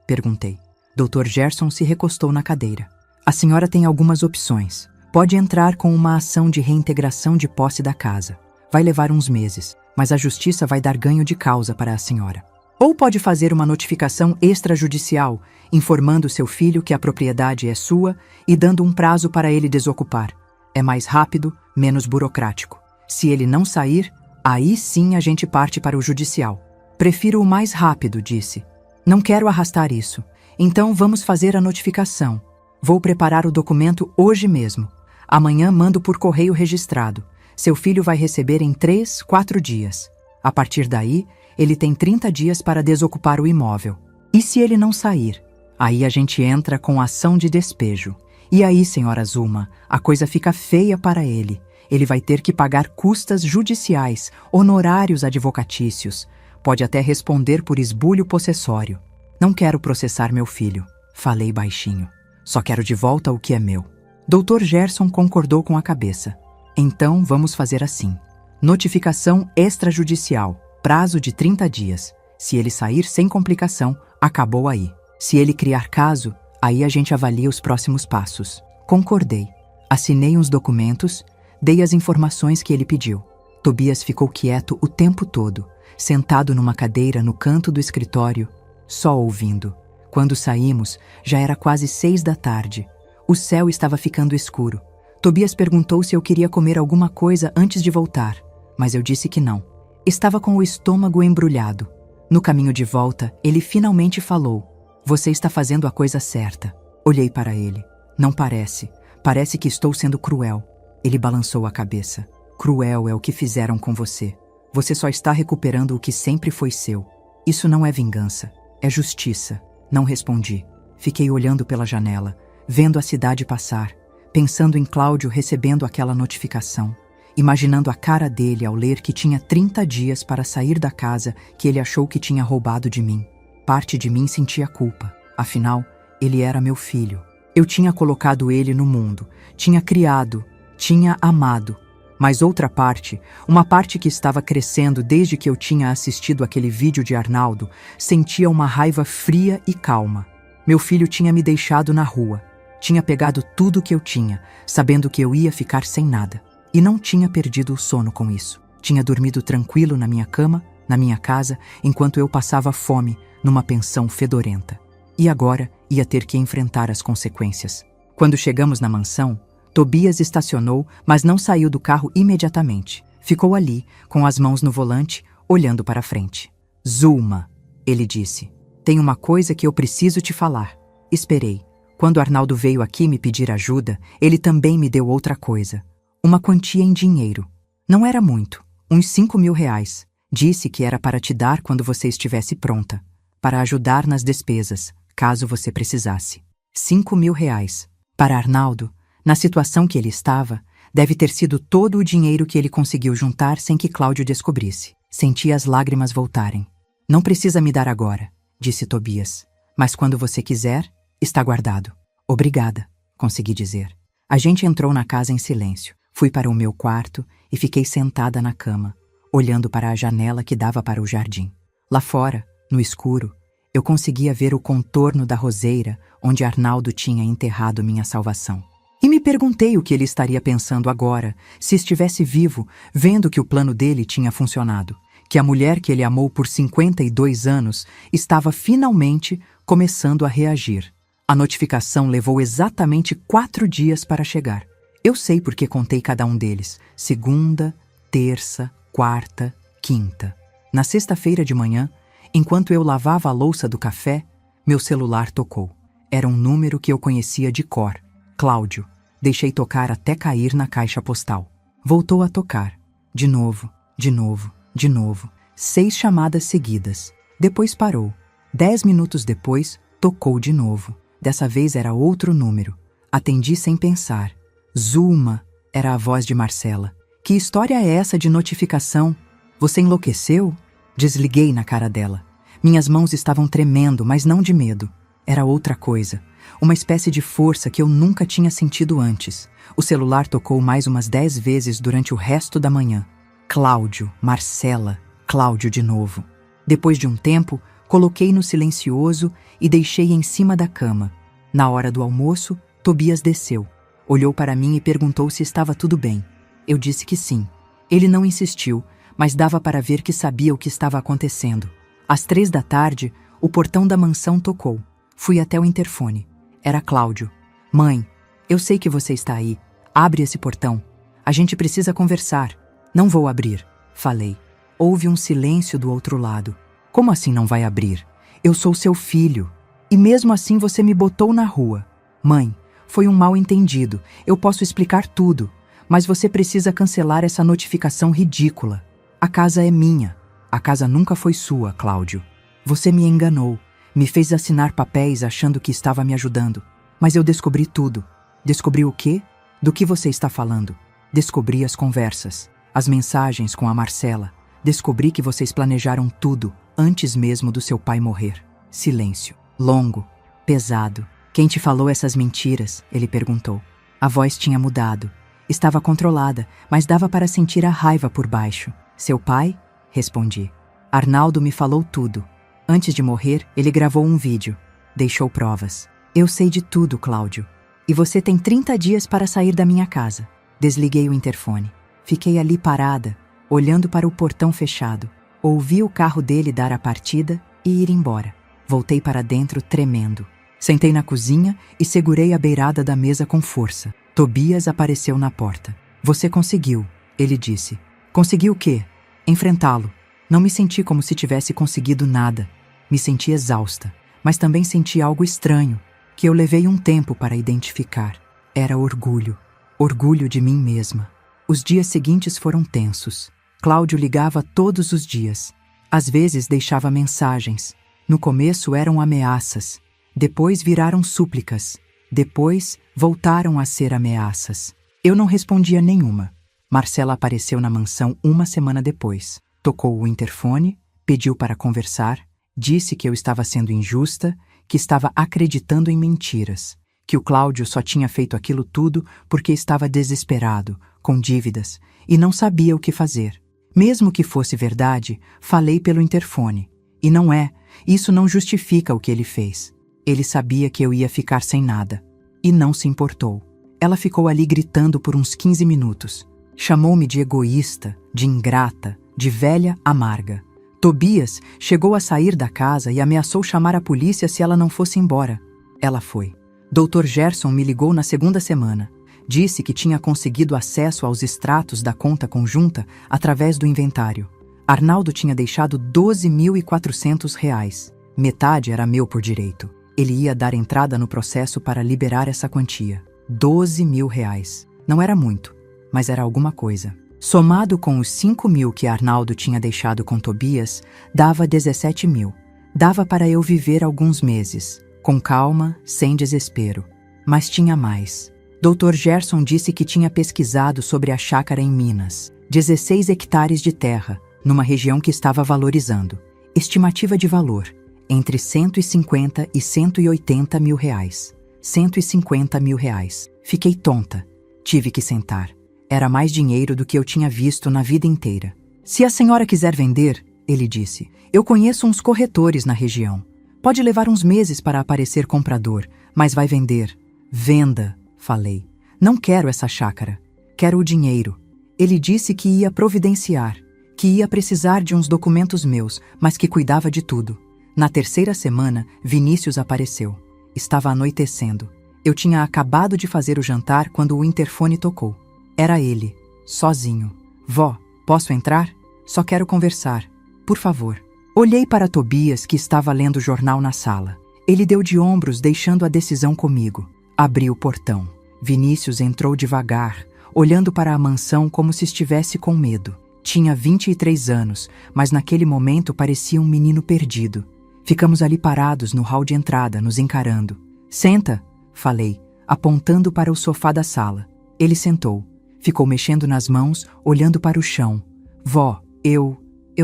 perguntei. Dr. Gerson se recostou na cadeira. "A senhora tem algumas opções. Pode entrar com uma ação de reintegração de posse da casa. Vai levar uns meses, mas a justiça vai dar ganho de causa para a senhora. Ou pode fazer uma notificação extrajudicial, informando seu filho que a propriedade é sua e dando um prazo para ele desocupar. É mais rápido, menos burocrático. Se ele não sair, aí sim a gente parte para o judicial." "Prefiro o mais rápido", disse. "Não quero arrastar isso. Então vamos fazer a notificação. Vou preparar o documento hoje mesmo. Amanhã mando por correio registrado. Seu filho vai receber em 3, 4 dias. A partir daí, ele tem 30 dias para desocupar o imóvel. E se ele não sair? Aí a gente entra com ação de despejo. E aí, senhora Zulma, a coisa fica feia para ele. Ele vai ter que pagar custas judiciais, honorários advocatícios. Pode até responder por esbulho possessório. Não quero processar meu filho", falei baixinho. "Só quero de volta o que é meu." Dr. Gerson concordou com a cabeça. "Então vamos fazer assim. Notificação extrajudicial. Prazo de 30 dias. Se ele sair sem complicação, acabou aí. Se ele criar caso, aí a gente avalia os próximos passos." Concordei. Assinei uns documentos, dei as informações que ele pediu. Tobias ficou quieto o tempo todo, sentado numa cadeira no canto do escritório, só ouvindo. Quando saímos, já era quase 6 da tarde. O céu estava ficando escuro. Tobias perguntou se eu queria comer alguma coisa antes de voltar, mas eu disse que não. Estava com o estômago embrulhado. No caminho de volta, ele finalmente falou: "Você está fazendo a coisa certa." Olhei para ele. "Não parece. Parece que estou sendo cruel." Ele balançou a cabeça. "Cruel é o que fizeram com você. Você só está recuperando o que sempre foi seu. Isso não é vingança, é justiça." Não respondi. Fiquei olhando pela janela, vendo a cidade passar, pensando em Cláudio recebendo aquela notificação, imaginando a cara dele ao ler que tinha 30 dias para sair da casa que ele achou que tinha roubado de mim. Parte de mim sentia culpa. Afinal, ele era meu filho. Eu tinha colocado ele no mundo, tinha criado, tinha amado. Mas outra parte, uma parte que estava crescendo desde que eu tinha assistido aquele vídeo de Arnaldo, sentia uma raiva fria e calma. Meu filho tinha me deixado na rua. Tinha pegado tudo que eu tinha, sabendo que eu ia ficar sem nada. E não tinha perdido o sono com isso. Tinha dormido tranquilo na minha cama, na minha casa, enquanto eu passava fome numa pensão fedorenta. E agora ia ter que enfrentar as consequências. Quando chegamos na mansão, Tobias estacionou, mas não saiu do carro imediatamente. Ficou ali, com as mãos no volante, olhando para frente. "Zulma", ele disse, "tem uma coisa que eu preciso te falar." Esperei. Quando Arnaldo veio aqui me pedir ajuda, ele também me deu outra coisa. Uma quantia em dinheiro. Não era muito, uns 5.000 reais. Disse que era para te dar quando você estivesse pronta, para ajudar nas despesas, caso você precisasse. 5.000 reais. Para Arnaldo, na situação que ele estava, deve ter sido todo o dinheiro que ele conseguiu juntar sem que Cláudio descobrisse. Senti as lágrimas voltarem. Não precisa me dar agora, disse Tobias. Mas quando você quiser, está guardado. Obrigada, consegui dizer. A gente entrou na casa em silêncio. Fui para o meu quarto e fiquei sentada na cama, olhando para a janela que dava para o jardim. Lá fora, no escuro, eu conseguia ver o contorno da roseira onde Arnaldo tinha enterrado minha salvação. E me perguntei o que ele estaria pensando agora, se estivesse vivo, vendo que o plano dele tinha funcionado, que a mulher que ele amou por 52 anos estava finalmente começando a reagir. A notificação levou exatamente 4 dias para chegar. Eu sei porque contei cada um deles. Segunda, terça, quarta, quinta. Na sexta-feira de manhã, enquanto eu lavava a louça do café, meu celular tocou. Era um número que eu conhecia de cor. Cláudio. Deixei tocar até cair na caixa postal. Voltou a tocar. De novo, de novo, de novo. 6 chamadas seguidas. Depois parou. 10 minutos depois, tocou de novo. Dessa vez era outro número. Atendi sem pensar. Zulma, era a voz de Marcela. Que história é essa de notificação? Você enlouqueceu? Desliguei na cara dela. Minhas mãos estavam tremendo, mas não de medo. Era outra coisa. Uma espécie de força que eu nunca tinha sentido antes. O celular tocou mais umas 10 vezes durante o resto da manhã. Cláudio, Marcela, Cláudio de novo. Depois de um tempo, coloquei no silencioso e deixei em cima da cama. Na hora do almoço, Tobias desceu. Olhou para mim e perguntou se estava tudo bem. Eu disse que sim. Ele não insistiu, mas dava para ver que sabia o que estava acontecendo. Às 3 da tarde, o portão da mansão tocou. Fui até o interfone. Era Cláudio. Mãe, eu sei que você está aí. Abre esse portão. A gente precisa conversar. Não vou abrir, falei. Houve um silêncio do outro lado. Como assim não vai abrir? Eu sou seu filho. E mesmo assim você me botou na rua. Mãe, foi um mal-entendido. Eu posso explicar tudo. Mas você precisa cancelar essa notificação ridícula. A casa é minha. A casa nunca foi sua, Cláudio. Você me enganou. Me fez assinar papéis achando que estava me ajudando. Mas eu descobri tudo. Descobri o quê? Do que você está falando? Descobri as conversas, as mensagens com a Marcela. Descobri que vocês planejaram tudo antes mesmo do seu pai morrer. Silêncio. Longo. Pesado. Quem te falou essas mentiras? Ele perguntou. A voz tinha mudado. Estava controlada, mas dava para sentir a raiva por baixo. Seu pai? Respondi. Arnaldo me falou tudo. Antes de morrer, ele gravou um vídeo. Deixou provas. Eu sei de tudo, Cláudio. E você tem 30 dias para sair da minha casa. Desliguei o interfone. Fiquei ali parada, olhando para o portão fechado. Ouvi o carro dele dar a partida e ir embora. Voltei para dentro tremendo. Sentei na cozinha e segurei a beirada da mesa com força. Tobias apareceu na porta. Você conseguiu, ele disse. Consegui o quê? Enfrentá-lo. Não me senti como se tivesse conseguido nada. Me senti exausta, mas também senti algo estranho, que eu levei um tempo para identificar. Era orgulho. Orgulho de mim mesma. Os dias seguintes foram tensos. Cláudio ligava todos os dias. Às vezes deixava mensagens. No começo eram ameaças. Depois viraram súplicas. Depois voltaram a ser ameaças. Eu não respondia nenhuma. Marcela apareceu na mansão uma semana depois. Tocou o interfone, pediu para conversar, disse que eu estava sendo injusta, que estava acreditando em mentiras, que o Cláudio só tinha feito aquilo tudo porque estava desesperado, com dívidas, e não sabia o que fazer. Mesmo que fosse verdade, falei pelo interfone. E não é, isso não justifica o que ele fez. Ele sabia que eu ia ficar sem nada. E não se importou. Ela ficou ali gritando por uns 15 minutos. Chamou-me de egoísta, de ingrata, de velha amarga. Tobias chegou a sair da casa e ameaçou chamar a polícia se ela não fosse embora. Ela foi. Dr. Gerson me ligou na segunda semana. Disse que tinha conseguido acesso aos extratos da conta conjunta através do inventário. Arnaldo tinha deixado R$ 12.400. Metade era meu por direito. Ele ia dar entrada no processo para liberar essa quantia. R$ 12.000. Não era muito, mas era alguma coisa. Somado com os 5.000 que Arnaldo tinha deixado com Tobias, dava 17.000. Dava para eu viver alguns meses, com calma, sem desespero. Mas tinha mais. Dr. Gerson disse que tinha pesquisado sobre a chácara em Minas. 16 hectares de terra, numa região que estava valorizando. Estimativa de valor, entre 150 e 180 mil reais. 150 mil reais. Fiquei tonta. Tive que sentar. Era mais dinheiro do que eu tinha visto na vida inteira. Se a senhora quiser vender, ele disse, eu conheço uns corretores na região. Pode levar uns meses para aparecer comprador, mas vai vender. Venda, falei. Não quero essa chácara. Quero o dinheiro. Ele disse que ia providenciar, que ia precisar de uns documentos meus, mas que cuidava de tudo. Na terceira semana, Vinícius apareceu. Estava anoitecendo. Eu tinha acabado de fazer o jantar quando o interfone tocou. Era ele, sozinho. Vó, posso entrar? Só quero conversar. Por favor. Olhei para Tobias, que estava lendo o jornal na sala. Ele deu de ombros, deixando a decisão comigo. Abri o portão. Vinícius entrou devagar, olhando para a mansão como se estivesse com medo. Tinha 23 anos, mas naquele momento parecia um menino perdido. Ficamos ali parados no hall de entrada, nos encarando. Senta, falei, apontando para o sofá da sala. Ele sentou. Ficou mexendo nas mãos, olhando para o chão. Vó, eu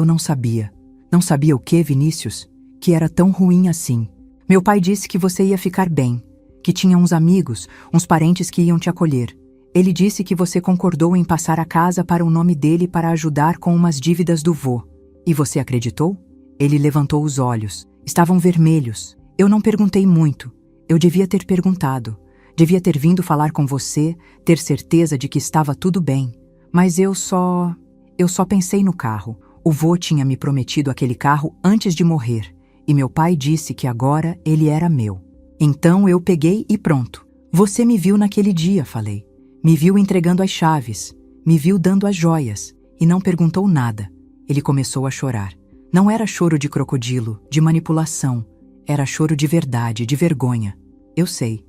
não sabia. Não sabia o quê, Vinícius? Que era tão ruim assim. Meu pai disse que você ia ficar bem, que tinha uns amigos, uns parentes que iam te acolher. Ele disse que você concordou em passar a casa para o nome dele para ajudar com umas dívidas do vô. E você acreditou? Ele levantou os olhos. Estavam vermelhos. Eu não perguntei muito. Eu devia ter perguntado. Devia ter vindo falar com você, ter certeza de que estava tudo bem. Mas eu só pensei no carro. O vô tinha me prometido aquele carro antes de morrer. E meu pai disse que agora ele era meu. Então eu peguei e pronto. Você me viu naquele dia, falei. Me viu entregando as chaves. Me viu dando as joias. E não perguntou nada. Ele começou a chorar. Não era choro de crocodilo, de manipulação. Era choro de verdade, de vergonha. Eu sei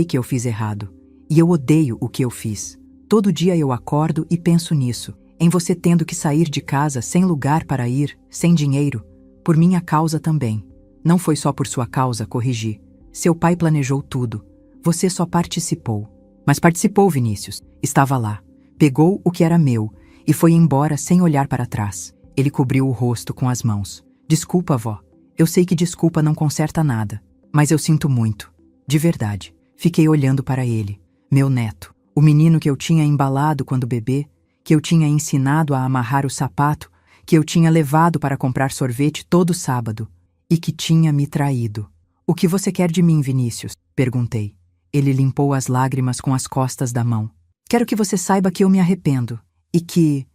que eu fiz errado. E eu odeio o que eu fiz. Todo dia eu acordo e penso nisso. Em você tendo que sair de casa sem lugar para ir, sem dinheiro. Por minha causa também. Não foi só por sua causa, corrigi. Seu pai planejou tudo. Você só participou. Mas participou, Vinícius. Estava lá. Pegou o que era meu e foi embora sem olhar para trás. Ele cobriu o rosto com as mãos. Desculpa, vó. Eu sei que desculpa não conserta nada. Mas eu sinto muito. De verdade. Fiquei olhando para ele, meu neto, o menino que eu tinha embalado quando bebê, que eu tinha ensinado a amarrar o sapato, que eu tinha levado para comprar sorvete todo sábado e que tinha me traído. O que você quer de mim, Vinícius? Perguntei. Ele limpou as lágrimas com as costas da mão. Quero que você saiba que eu me arrependo e que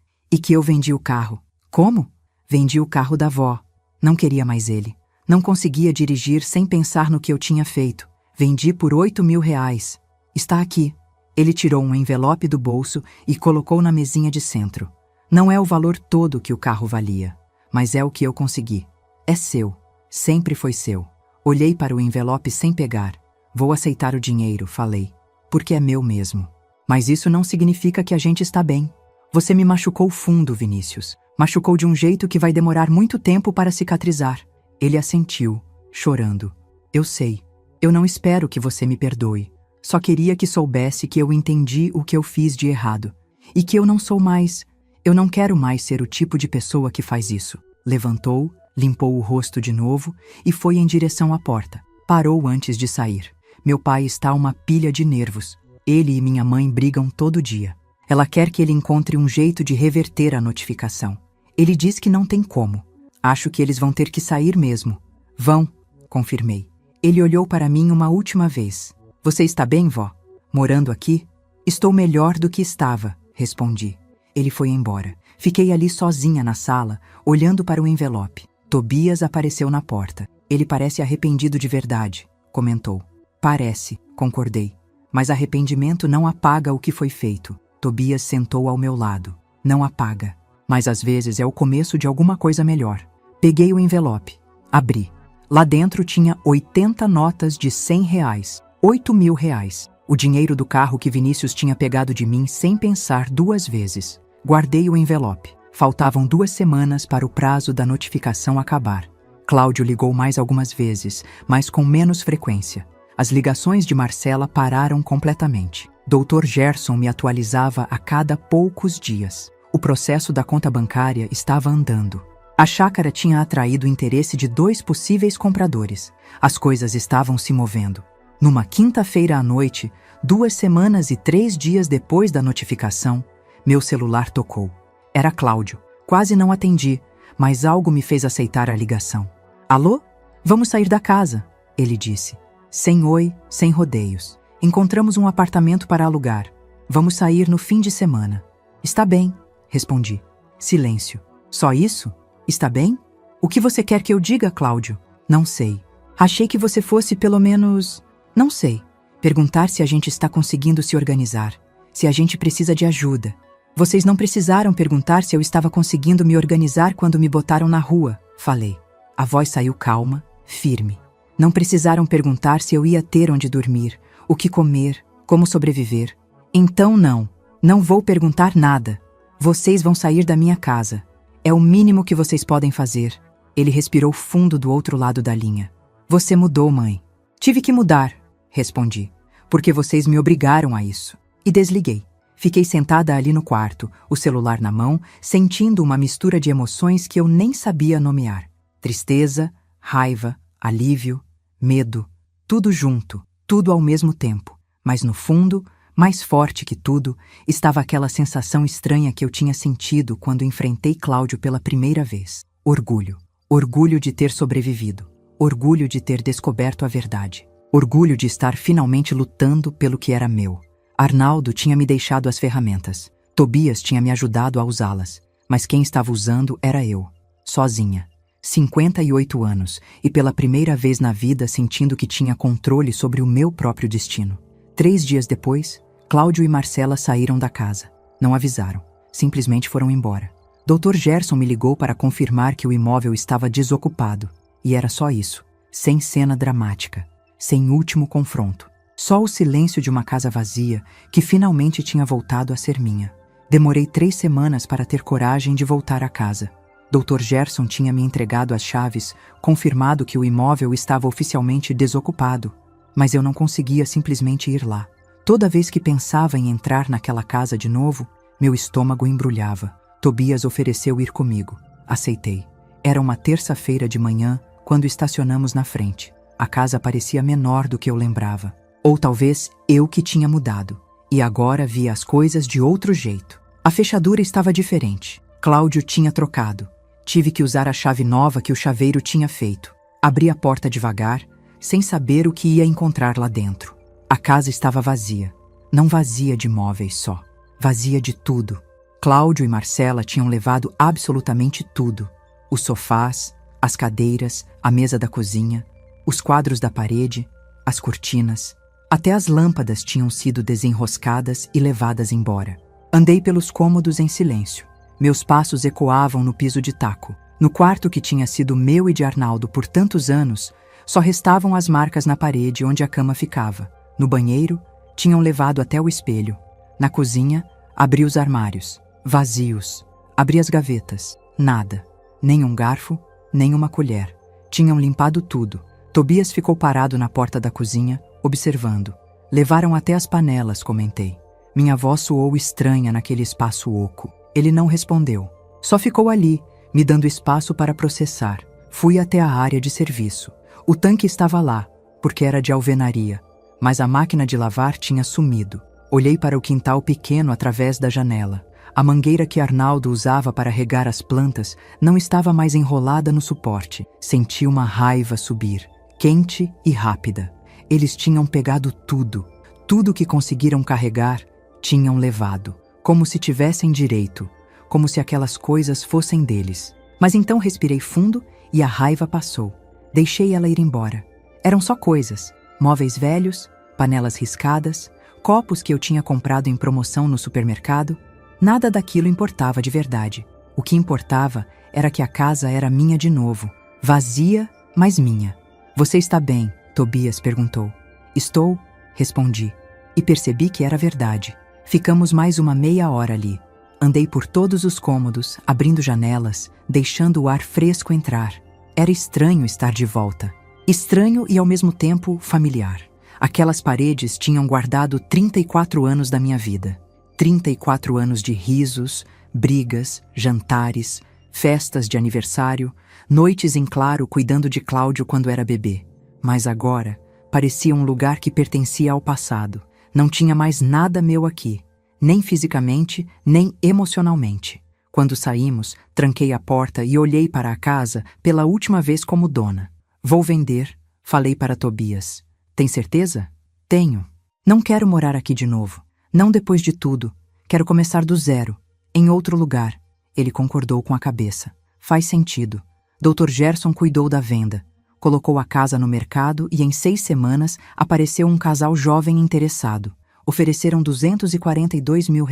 eu vendi o carro. Como? Vendi o carro da avó. Não queria mais ele. Não conseguia dirigir sem pensar no que eu tinha feito. Vendi por 8.000 reais. Está aqui. Ele tirou um envelope do bolso e colocou na mesinha de centro. Não é o valor todo que o carro valia, mas é o que eu consegui. É seu. Sempre foi seu. Olhei para o envelope sem pegar. Vou aceitar o dinheiro, falei. Porque é meu mesmo. Mas isso não significa que a gente está bem. Você me machucou fundo, Vinícius. Machucou de um jeito que vai demorar muito tempo para cicatrizar. Ele assentiu, chorando. Eu sei. Eu não espero que você me perdoe. Só queria que soubesse que eu entendi o que eu fiz de errado. E que eu não quero mais ser o tipo de pessoa que faz isso. Levantou, limpou o rosto de novo e foi em direção à porta. Parou antes de sair. Meu pai está uma pilha de nervos. Ele e minha mãe brigam todo dia. Ela quer que ele encontre um jeito de reverter a notificação. Ele diz que não tem como. Acho que eles vão ter que sair mesmo. Vão, confirmei. Ele olhou para mim uma última vez. Você está bem, vó? Morando aqui? Estou melhor do que estava, respondi. Ele foi embora. Fiquei ali sozinha na sala, olhando para o envelope. Tobias apareceu na porta. Ele parece arrependido de verdade, comentou. Parece, concordei. Mas arrependimento não apaga o que foi feito. Tobias sentou ao meu lado. Não apaga. Mas às vezes é o começo de alguma coisa melhor. Peguei o envelope. Abri. Lá dentro tinha 80 notas de 100 reais. 8.000 reais. O dinheiro do carro que Vinícius tinha pegado de mim sem pensar 2 vezes. Guardei o envelope. Faltavam 2 semanas para o prazo da notificação acabar. Cláudio ligou mais algumas vezes, mas com menos frequência. As ligações de Marcela pararam completamente. Dr. Gerson me atualizava a cada poucos dias. O processo da conta bancária estava andando. A chácara tinha atraído o interesse de 2 possíveis compradores. As coisas estavam se movendo. Numa quinta-feira à noite, 2 semanas e 3 dias depois da notificação, meu celular tocou. Era Cláudio. Quase não atendi, mas algo me fez aceitar a ligação. Alô? Vamos sair da casa, ele disse. Sem oi, sem rodeios. Encontramos um apartamento para alugar. Vamos sair no fim de semana. Está bem, respondi. Silêncio. Só isso? Está bem? O que você quer que eu diga, Cláudio? Não sei. Achei que você fosse pelo menos... Não sei. Perguntar se a gente está conseguindo se organizar. Se a gente precisa de ajuda. Vocês não precisaram perguntar se eu estava conseguindo me organizar quando me botaram na rua, falei. A voz saiu calma, firme. Não precisaram perguntar se eu ia ter onde dormir, o que comer, como sobreviver. Então não vou perguntar nada. Vocês vão sair da minha casa. É o mínimo que vocês podem fazer. Ele respirou fundo do outro lado da linha. Você mudou, mãe. Tive que mudar, respondi, porque vocês me obrigaram a isso. E desliguei. Fiquei sentada ali no quarto, o celular na mão, sentindo uma mistura de emoções que eu nem sabia nomear. Tristeza, raiva, alívio, medo, tudo junto, tudo ao mesmo tempo. Mas no fundo, mais forte que tudo, estava aquela sensação estranha que eu tinha sentido quando enfrentei Cláudio pela primeira vez. Orgulho. Orgulho de ter sobrevivido. Orgulho de ter descoberto a verdade. Orgulho de estar finalmente lutando pelo que era meu. Arnaldo tinha me deixado as ferramentas. Tobias tinha me ajudado a usá-las. Mas quem estava usando era eu. Sozinha. 58 anos, e pela primeira vez na vida sentindo que tinha controle sobre o meu próprio destino. 3 dias depois, Cláudio e Marcela saíram da casa. Não avisaram. Simplesmente foram embora. Dr. Gerson me ligou para confirmar que o imóvel estava desocupado. E era só isso. Sem cena dramática. Sem último confronto. Só o silêncio de uma casa vazia que finalmente tinha voltado a ser minha. Demorei 3 semanas para ter coragem de voltar à casa. Dr. Gerson tinha me entregado as chaves, confirmado que o imóvel estava oficialmente desocupado, mas eu não conseguia simplesmente ir lá. Toda vez que pensava em entrar naquela casa de novo, meu estômago embrulhava. Tobias ofereceu ir comigo. Aceitei. Era uma terça-feira de manhã, quando estacionamos na frente. A casa parecia menor do que eu lembrava. Ou talvez eu que tinha mudado. E agora via as coisas de outro jeito. A fechadura estava diferente. Cláudio tinha trocado. Tive que usar a chave nova que o chaveiro tinha feito. Abri a porta devagar, sem saber o que ia encontrar lá dentro. A casa estava vazia. Não vazia de móveis só. Vazia de tudo. Cláudio e Marcela tinham levado absolutamente tudo. Os sofás, as cadeiras, a mesa da cozinha, os quadros da parede, as cortinas. Até as lâmpadas tinham sido desenroscadas e levadas embora. Andei pelos cômodos em silêncio. Meus passos ecoavam no piso de taco. No quarto que tinha sido meu e de Arnaldo por tantos anos, só restavam as marcas na parede onde a cama ficava. No banheiro, tinham levado até o espelho. Na cozinha, abri os armários. Vazios. Abri as gavetas. Nada. Nem um garfo, nem uma colher. Tinham limpado tudo. Tobias ficou parado na porta da cozinha, observando. Levaram até as panelas, comentei. Minha voz soou estranha naquele espaço oco. Ele não respondeu. Só ficou ali, me dando espaço para processar. Fui até a área de serviço. O tanque estava lá, porque era de alvenaria, mas a máquina de lavar tinha sumido. Olhei para o quintal pequeno através da janela. A mangueira que Arnaldo usava para regar as plantas não estava mais enrolada no suporte. Senti uma raiva subir, quente e rápida. Eles tinham pegado tudo. Tudo que conseguiram carregar, tinham levado. Como se tivessem direito. Como se aquelas coisas fossem deles. Mas então respirei fundo e a raiva passou. Deixei ela ir embora. Eram só coisas. Móveis velhos, panelas riscadas, copos que eu tinha comprado em promoção no supermercado. Nada daquilo importava de verdade. O que importava era que a casa era minha de novo. Vazia, mas minha. Você está bem? Tobias perguntou. Estou, respondi. E percebi que era verdade. Ficamos mais uma meia hora ali. Andei por todos os cômodos, abrindo janelas, deixando o ar fresco entrar. Era estranho estar de volta. Estranho e, ao mesmo tempo, familiar. Aquelas paredes tinham guardado 34 anos da minha vida. 34 anos de risos, brigas, jantares, festas de aniversário, noites em claro cuidando de Cláudio quando era bebê. Mas agora, parecia um lugar que pertencia ao passado. Não tinha mais nada meu aqui, nem fisicamente, nem emocionalmente. Quando saímos, tranquei a porta e olhei para a casa pela última vez como dona. Vou vender, falei para Tobias. Tem certeza? Tenho. Não quero morar aqui de novo. Não depois de tudo. Quero começar do zero, em outro lugar. Ele concordou com a cabeça. Faz sentido. Dr. Gerson cuidou da venda. Colocou a casa no mercado e em 6 semanas apareceu um casal jovem interessado. Ofereceram R$242 mil.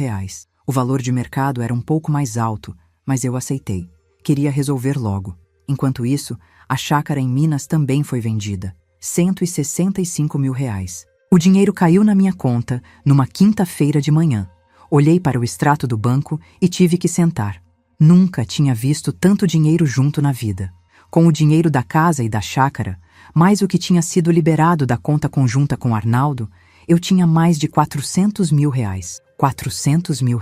O valor de mercado era um pouco mais alto, mas eu aceitei. Queria resolver logo. Enquanto isso, a chácara em Minas também foi vendida. R$165 mil. O dinheiro caiu na minha conta numa quinta-feira de manhã. Olhei para o extrato do banco e tive que sentar. Nunca tinha visto tanto dinheiro junto na vida. Com o dinheiro da casa e da chácara, mais o que tinha sido liberado da conta conjunta com Arnaldo, eu tinha mais de R$400 mil. R$400 mil.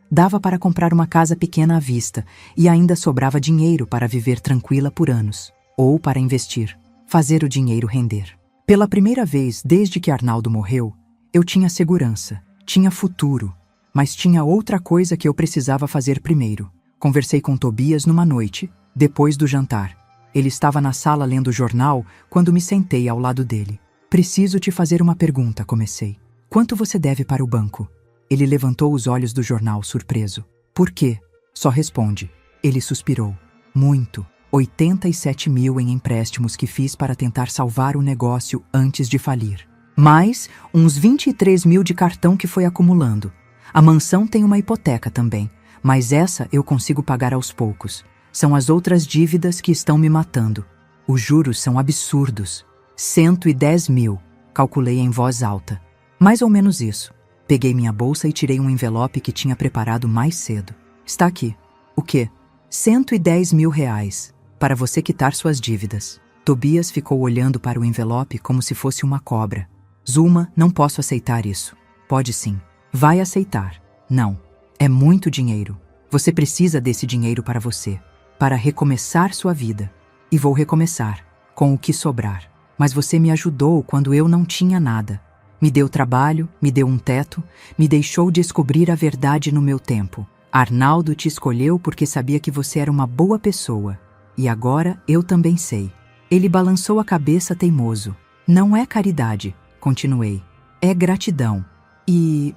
Dava para comprar uma casa pequena à vista e ainda sobrava dinheiro para viver tranquila por anos. Ou para investir, fazer o dinheiro render. Pela primeira vez desde que Arnaldo morreu, eu tinha segurança, tinha futuro, mas tinha outra coisa que eu precisava fazer primeiro. Conversei com Tobias numa noite, depois do jantar. Ele estava na sala lendo o jornal quando me sentei ao lado dele. Preciso te fazer uma pergunta, comecei. Quanto você deve para o banco? Ele levantou os olhos do jornal, surpreso. Por quê? Só responde. Ele suspirou. Muito. 87 mil em empréstimos que fiz para tentar salvar o negócio antes de falir. Mais uns 23 mil de cartão que foi acumulando. A mansão tem uma hipoteca também, mas essa eu consigo pagar aos poucos. São as outras dívidas que estão me matando. Os juros são absurdos. 110 mil, calculei em voz alta. Mais ou menos isso. Peguei minha bolsa e tirei um envelope que tinha preparado mais cedo. Está aqui. O quê? 110 mil reais, para você quitar suas dívidas. Tobias ficou olhando para o envelope como se fosse uma cobra. Zuma, não posso aceitar isso. Pode sim. Vai aceitar. Não. É muito dinheiro. Você precisa desse dinheiro para você. Para recomeçar sua vida. E vou recomeçar, com o que sobrar. Mas você me ajudou quando eu não tinha nada. Me deu trabalho, me deu um teto, me deixou descobrir a verdade no meu tempo. Arnaldo te escolheu porque sabia que você era uma boa pessoa. E agora eu também sei. Ele balançou a cabeça teimoso. Não é caridade, continuei. É gratidão. E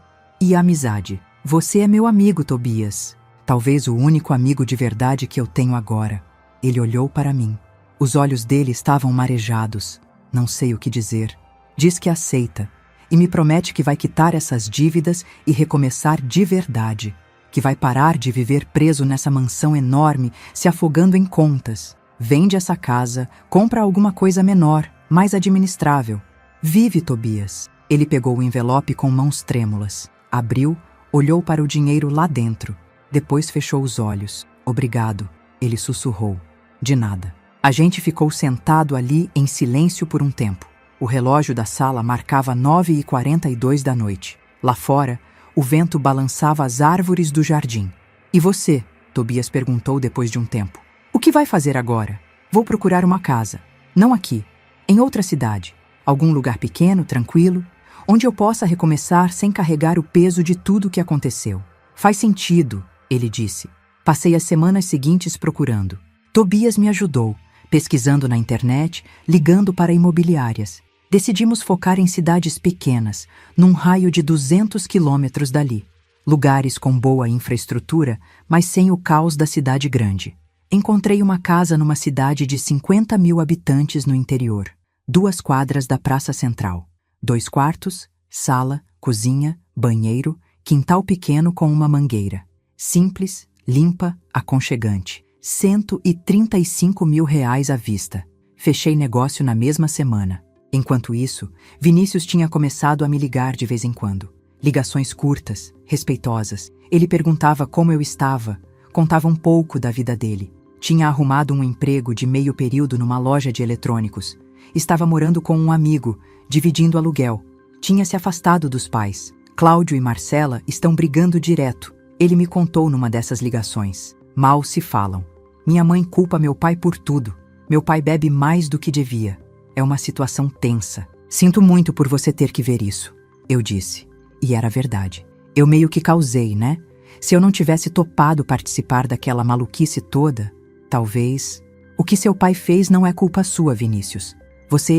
amizade. Você é meu amigo, Tobias. Talvez o único amigo de verdade que eu tenho agora. Ele olhou para mim. Os olhos dele estavam marejados. Não sei o que dizer. Diz que aceita. E me promete que vai quitar essas dívidas e recomeçar de verdade. Que vai parar de viver preso nessa mansão enorme, se afogando em contas. Vende essa casa, compra alguma coisa menor, mais administrável. Vive, Tobias. Ele pegou o envelope com mãos trêmulas. Abriu, olhou para o dinheiro lá dentro. Depois fechou os olhos. Obrigado, ele sussurrou. De nada. A gente ficou sentado ali em silêncio por um tempo. O relógio da sala marcava 9h42 da noite. Lá fora, o vento balançava as árvores do jardim. E você? Tobias perguntou depois de um tempo. O que vai fazer agora? Vou procurar uma casa. Não aqui. Em outra cidade. Algum lugar pequeno, tranquilo, onde eu possa recomeçar sem carregar o peso de tudo o que aconteceu. Faz sentido, ele disse. Passei as semanas seguintes procurando. Tobias me ajudou, pesquisando na internet, ligando para imobiliárias. Decidimos focar em cidades pequenas, num raio de 200 quilômetros dali. Lugares com boa infraestrutura, mas sem o caos da cidade grande. Encontrei uma casa numa cidade de 50 mil habitantes no interior. 2 quadras da praça central. 2 quartos, sala, cozinha, banheiro, quintal pequeno com uma mangueira. Simples, limpa, aconchegante. 135 mil reais à vista. Fechei negócio na mesma semana. Enquanto isso, Vinícius tinha começado a me ligar de vez em quando. Ligações curtas, respeitosas. Ele perguntava como eu estava, contava um pouco da vida dele. Tinha arrumado um emprego de meio período numa loja de eletrônicos. Estava morando com um amigo, dividindo aluguel. Tinha se afastado dos pais. Cláudio e Marcela estão brigando direto. Ele me contou numa dessas ligações. Mal se falam. Minha mãe culpa meu pai por tudo. Meu pai bebe mais do que devia. É uma situação tensa. Sinto muito por você ter que ver isso, eu disse. E era verdade. Eu meio que causei, né? Se eu não tivesse topado participar daquela maluquice toda, talvez... O que seu pai fez não é culpa sua, Vinícius. Você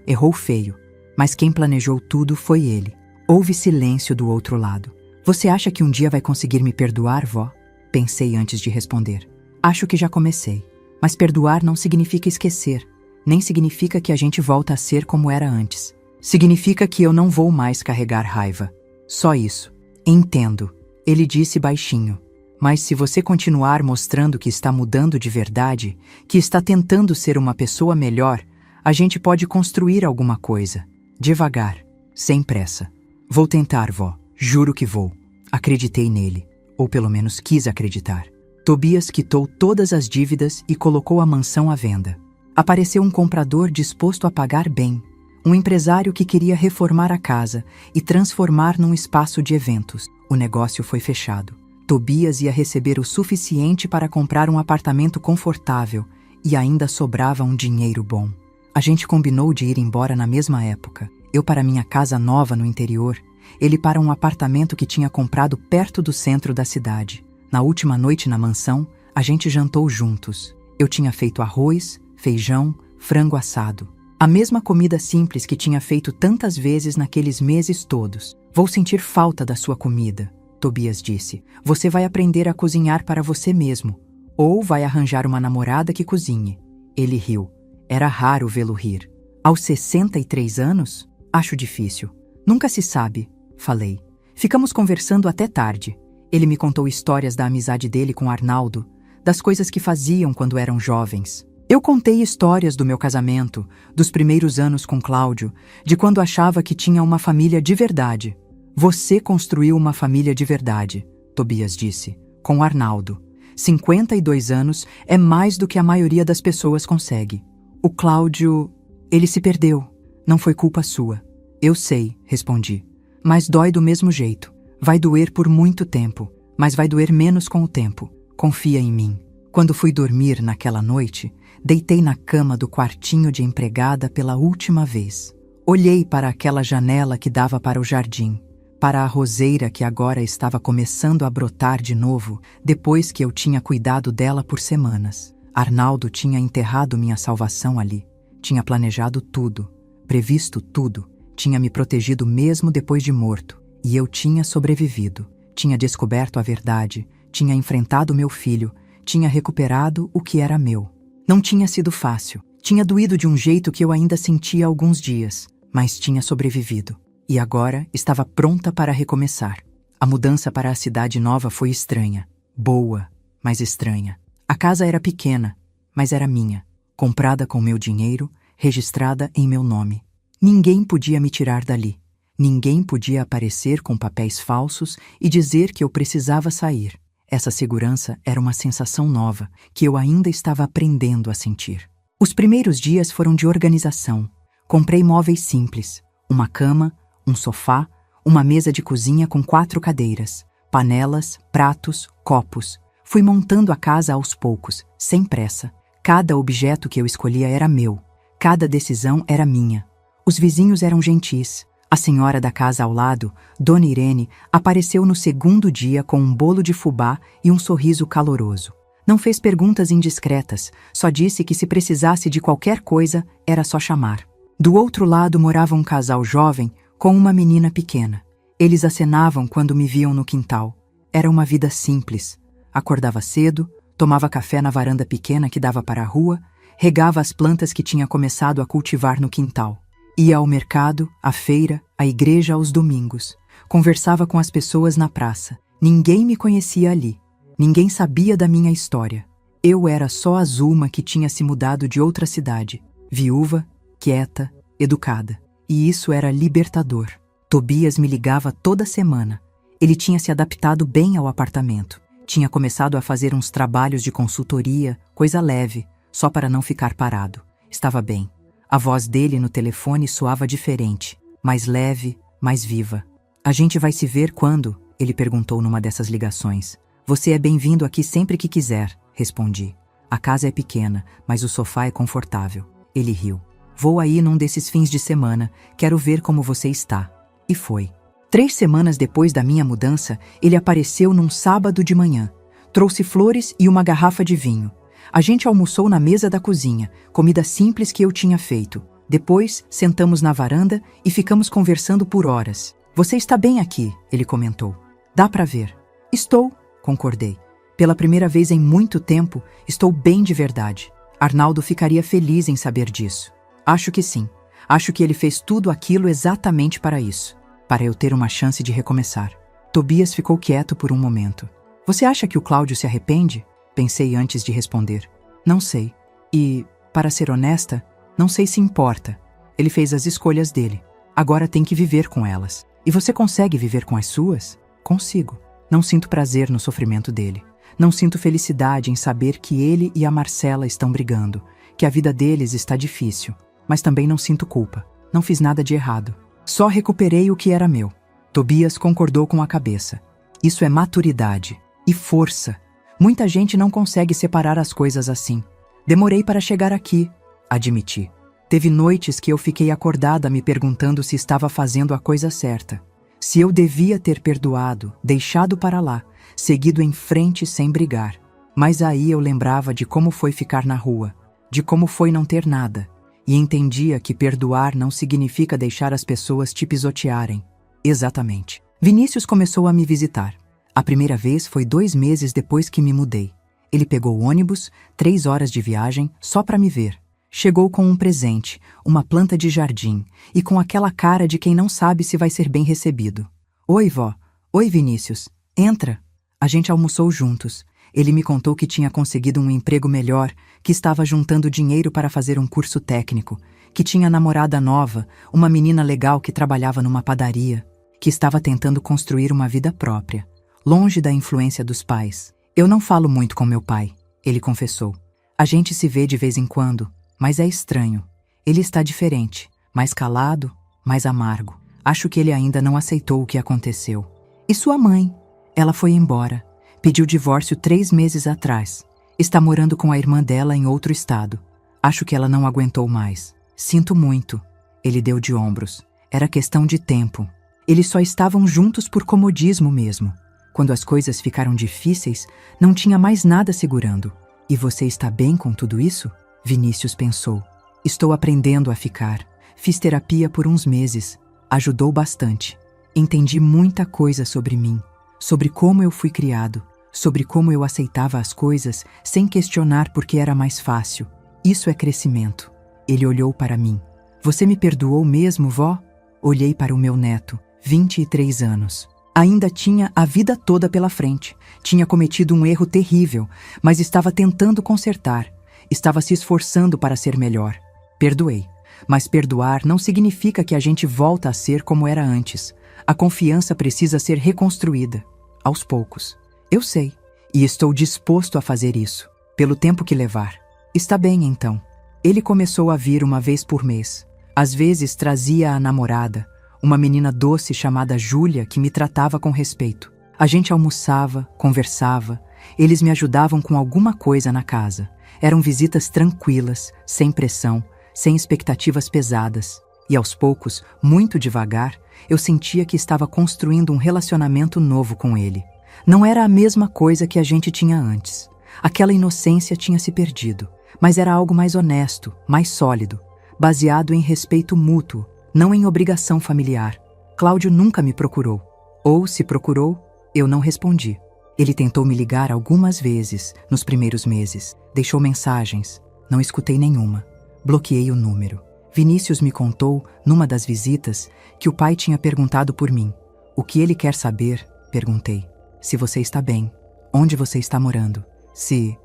errou feio. Mas quem planejou tudo foi ele. Houve silêncio do outro lado. Você acha que um dia vai conseguir me perdoar, vó? Pensei antes de responder. Acho que já comecei. Mas perdoar não significa esquecer. Nem significa que a gente volta a ser como era antes. Significa que eu não vou mais carregar raiva. Só isso. Entendo. Ele disse baixinho. Mas se você continuar mostrando que está mudando de verdade, que está tentando ser uma pessoa melhor, a gente pode construir alguma coisa. Devagar, sem pressa. Vou tentar, vó. Juro que vou. Acreditei nele. Ou pelo menos quis acreditar. Tobias quitou todas as dívidas e colocou a mansão à venda. Apareceu um comprador disposto a pagar bem. Um empresário que queria reformar a casa e transformar num espaço de eventos. O negócio foi fechado. Tobias ia receber o suficiente para comprar um apartamento confortável e ainda sobrava um dinheiro bom. A gente combinou de ir embora na mesma época. Eu para minha casa nova no interior, ele para um apartamento que tinha comprado perto do centro da cidade. Na última noite na mansão, a gente jantou juntos. Eu tinha feito arroz, feijão, frango assado. A mesma comida simples que tinha feito tantas vezes naqueles meses todos. Vou sentir falta da sua comida, Tobias disse. Você vai aprender a cozinhar para você mesmo. Ou vai arranjar uma namorada que cozinhe. Ele riu. Era raro vê-lo rir. Aos 63 anos? Acho difícil. Nunca se sabe, falei. Ficamos conversando até tarde. Ele me contou histórias da amizade dele com Arnaldo, das coisas que faziam quando eram jovens. Eu contei histórias do meu casamento, dos primeiros anos com Cláudio, de quando achava que tinha uma família de verdade. Você construiu uma família de verdade, Tobias disse, com Arnaldo. 52 anos é mais do que a maioria das pessoas consegue. O Cláudio, ele se perdeu. Não foi culpa sua. Eu sei, respondi. Mas dói do mesmo jeito. Vai doer por muito tempo, mas vai doer menos com o tempo. Confia em mim. Quando fui dormir naquela noite, deitei na cama do quartinho de empregada pela última vez. Olhei para aquela janela que dava para o jardim, para a roseira que agora estava começando a brotar de novo, depois que eu tinha cuidado dela por semanas. Arnaldo tinha enterrado minha salvação ali. Tinha planejado tudo, previsto tudo. Tinha me protegido mesmo depois de morto. E eu tinha sobrevivido. Tinha descoberto a verdade. Tinha enfrentado meu filho. Tinha recuperado o que era meu. Não tinha sido fácil. Tinha doído de um jeito que eu ainda sentia há alguns dias. Mas tinha sobrevivido. E agora estava pronta para recomeçar. A mudança para a cidade nova foi estranha. Boa, mas estranha. A casa era pequena, mas era minha. Comprada com meu dinheiro, registrada em meu nome. Ninguém podia me tirar dali. Ninguém podia aparecer com papéis falsos e dizer que eu precisava sair. Essa segurança era uma sensação nova, que eu ainda estava aprendendo a sentir. Os primeiros dias foram de organização. Comprei móveis simples. Uma cama, um sofá, uma mesa de cozinha com 4 cadeiras, panelas, pratos, copos. Fui montando a casa aos poucos, sem pressa. Cada objeto que eu escolhia era meu. Cada decisão era minha. Os vizinhos eram gentis. A senhora da casa ao lado, Dona Irene, apareceu no segundo dia com um bolo de fubá e um sorriso caloroso. Não fez perguntas indiscretas, só disse que se precisasse de qualquer coisa, era só chamar. Do outro lado morava um casal jovem com uma menina pequena. Eles acenavam quando me viam no quintal. Era uma vida simples. Acordava cedo, tomava café na varanda pequena que dava para a rua, regava as plantas que tinha começado a cultivar no quintal. Ia ao mercado, à feira, à igreja aos domingos. Conversava com as pessoas na praça. Ninguém me conhecia ali. Ninguém sabia da minha história. Eu era só a Zulma que tinha se mudado de outra cidade. Viúva, quieta, educada. E isso era libertador. Tobias me ligava toda semana. Ele tinha se adaptado bem ao apartamento. Tinha começado a fazer uns trabalhos de consultoria, coisa leve, só para não ficar parado. Estava bem. A voz dele no telefone soava diferente, mais leve, mais viva. A gente vai se ver quando? Ele perguntou numa dessas ligações. Você é bem-vindo aqui sempre que quiser, respondi. A casa é pequena, mas o sofá é confortável. Ele riu. Vou aí num desses fins de semana, quero ver como você está. E foi. 3 semanas depois da minha mudança, ele apareceu num sábado de manhã. Trouxe flores e uma garrafa de vinho. A gente almoçou na mesa da cozinha, comida simples que eu tinha feito. Depois, sentamos na varanda e ficamos conversando por horas. Você está bem aqui, ele comentou. Dá para ver. Estou, concordei. Pela primeira vez em muito tempo, estou bem de verdade. Arnaldo ficaria feliz em saber disso. Acho que sim. Acho que ele fez tudo aquilo exatamente para isso. Para eu ter uma chance de recomeçar. Tobias ficou quieto por um momento. Você acha que o Cláudio se arrepende? Pensei antes de responder. Não sei. E, para ser honesta, não sei se importa. Ele fez as escolhas dele. Agora tem que viver com elas. E você consegue viver com as suas? Consigo. Não sinto prazer no sofrimento dele. Não sinto felicidade em saber que ele e a Marcela estão brigando, que a vida deles está difícil. Mas também não sinto culpa. Não fiz nada de errado. Só recuperei o que era meu. Tobias concordou com a cabeça. Isso é maturidade. E força. Muita gente não consegue separar as coisas assim. Demorei para chegar aqui, admiti. Teve noites que eu fiquei acordada me perguntando se estava fazendo a coisa certa. Se eu devia ter perdoado, deixado para lá, seguido em frente sem brigar. Mas aí eu lembrava de como foi ficar na rua, de como foi não ter nada, e entendia que perdoar não significa deixar as pessoas te pisotearem. Exatamente. Vinícius começou a me visitar. A primeira vez foi 2 meses depois que me mudei. Ele pegou o ônibus, 3 horas de viagem, só para me ver. Chegou com um presente, uma planta de jardim, e com aquela cara de quem não sabe se vai ser bem recebido. Oi, vó. Oi, Vinícius. Entra. A gente almoçou juntos. Ele me contou que tinha conseguido um emprego melhor, que estava juntando dinheiro para fazer um curso técnico, que tinha namorada nova, uma menina legal que trabalhava numa padaria, que estava tentando construir uma vida própria, longe da influência dos pais. Eu não falo muito com meu pai, ele confessou. A gente se vê de vez em quando, mas é estranho. Ele está diferente, mais calado, mais amargo. Acho que ele ainda não aceitou o que aconteceu. E sua mãe? Ela foi embora. Pediu divórcio 3 meses atrás. Está morando com a irmã dela em outro estado. Acho que ela não aguentou mais. Sinto muito. Ele deu de ombros. Era questão de tempo. Eles só estavam juntos por comodismo mesmo. Quando as coisas ficaram difíceis, não tinha mais nada segurando. E você está bem com tudo isso? Vinícius pensou. Estou aprendendo a ficar. Fiz terapia por uns meses. Ajudou bastante. Entendi muita coisa sobre mim, sobre como eu fui criado, sobre como eu aceitava as coisas sem questionar porque era mais fácil. Isso é crescimento. Ele olhou para mim. Você me perdoou mesmo, vó? Olhei para o meu neto, 23 anos. Ainda tinha a vida toda pela frente. Tinha cometido um erro terrível, mas estava tentando consertar. Estava se esforçando para ser melhor. Perdoei. Mas perdoar não significa que a gente volta a ser como era antes. A confiança precisa ser reconstruída, aos poucos. Eu sei, e estou disposto a fazer isso, pelo tempo que levar. Está bem, então. Ele começou a vir uma vez por mês. Às vezes trazia a namorada, uma menina doce chamada Júlia que me tratava com respeito. A gente almoçava, conversava, eles me ajudavam com alguma coisa na casa. Eram visitas tranquilas, sem pressão, sem expectativas pesadas. E aos poucos, muito devagar, eu sentia que estava construindo um relacionamento novo com ele. Não era a mesma coisa que a gente tinha antes. Aquela inocência tinha se perdido, mas era algo mais honesto, mais sólido, baseado em respeito mútuo, não em obrigação familiar. Cláudio nunca me procurou. Ou, se procurou, eu não respondi. Ele tentou me ligar algumas vezes, nos primeiros meses. Deixou mensagens. Não escutei nenhuma. Bloqueei o número. Vinícius me contou, numa das visitas, que o pai tinha perguntado por mim. O que ele quer saber? Perguntei. Se você está bem. Onde você está morando? Se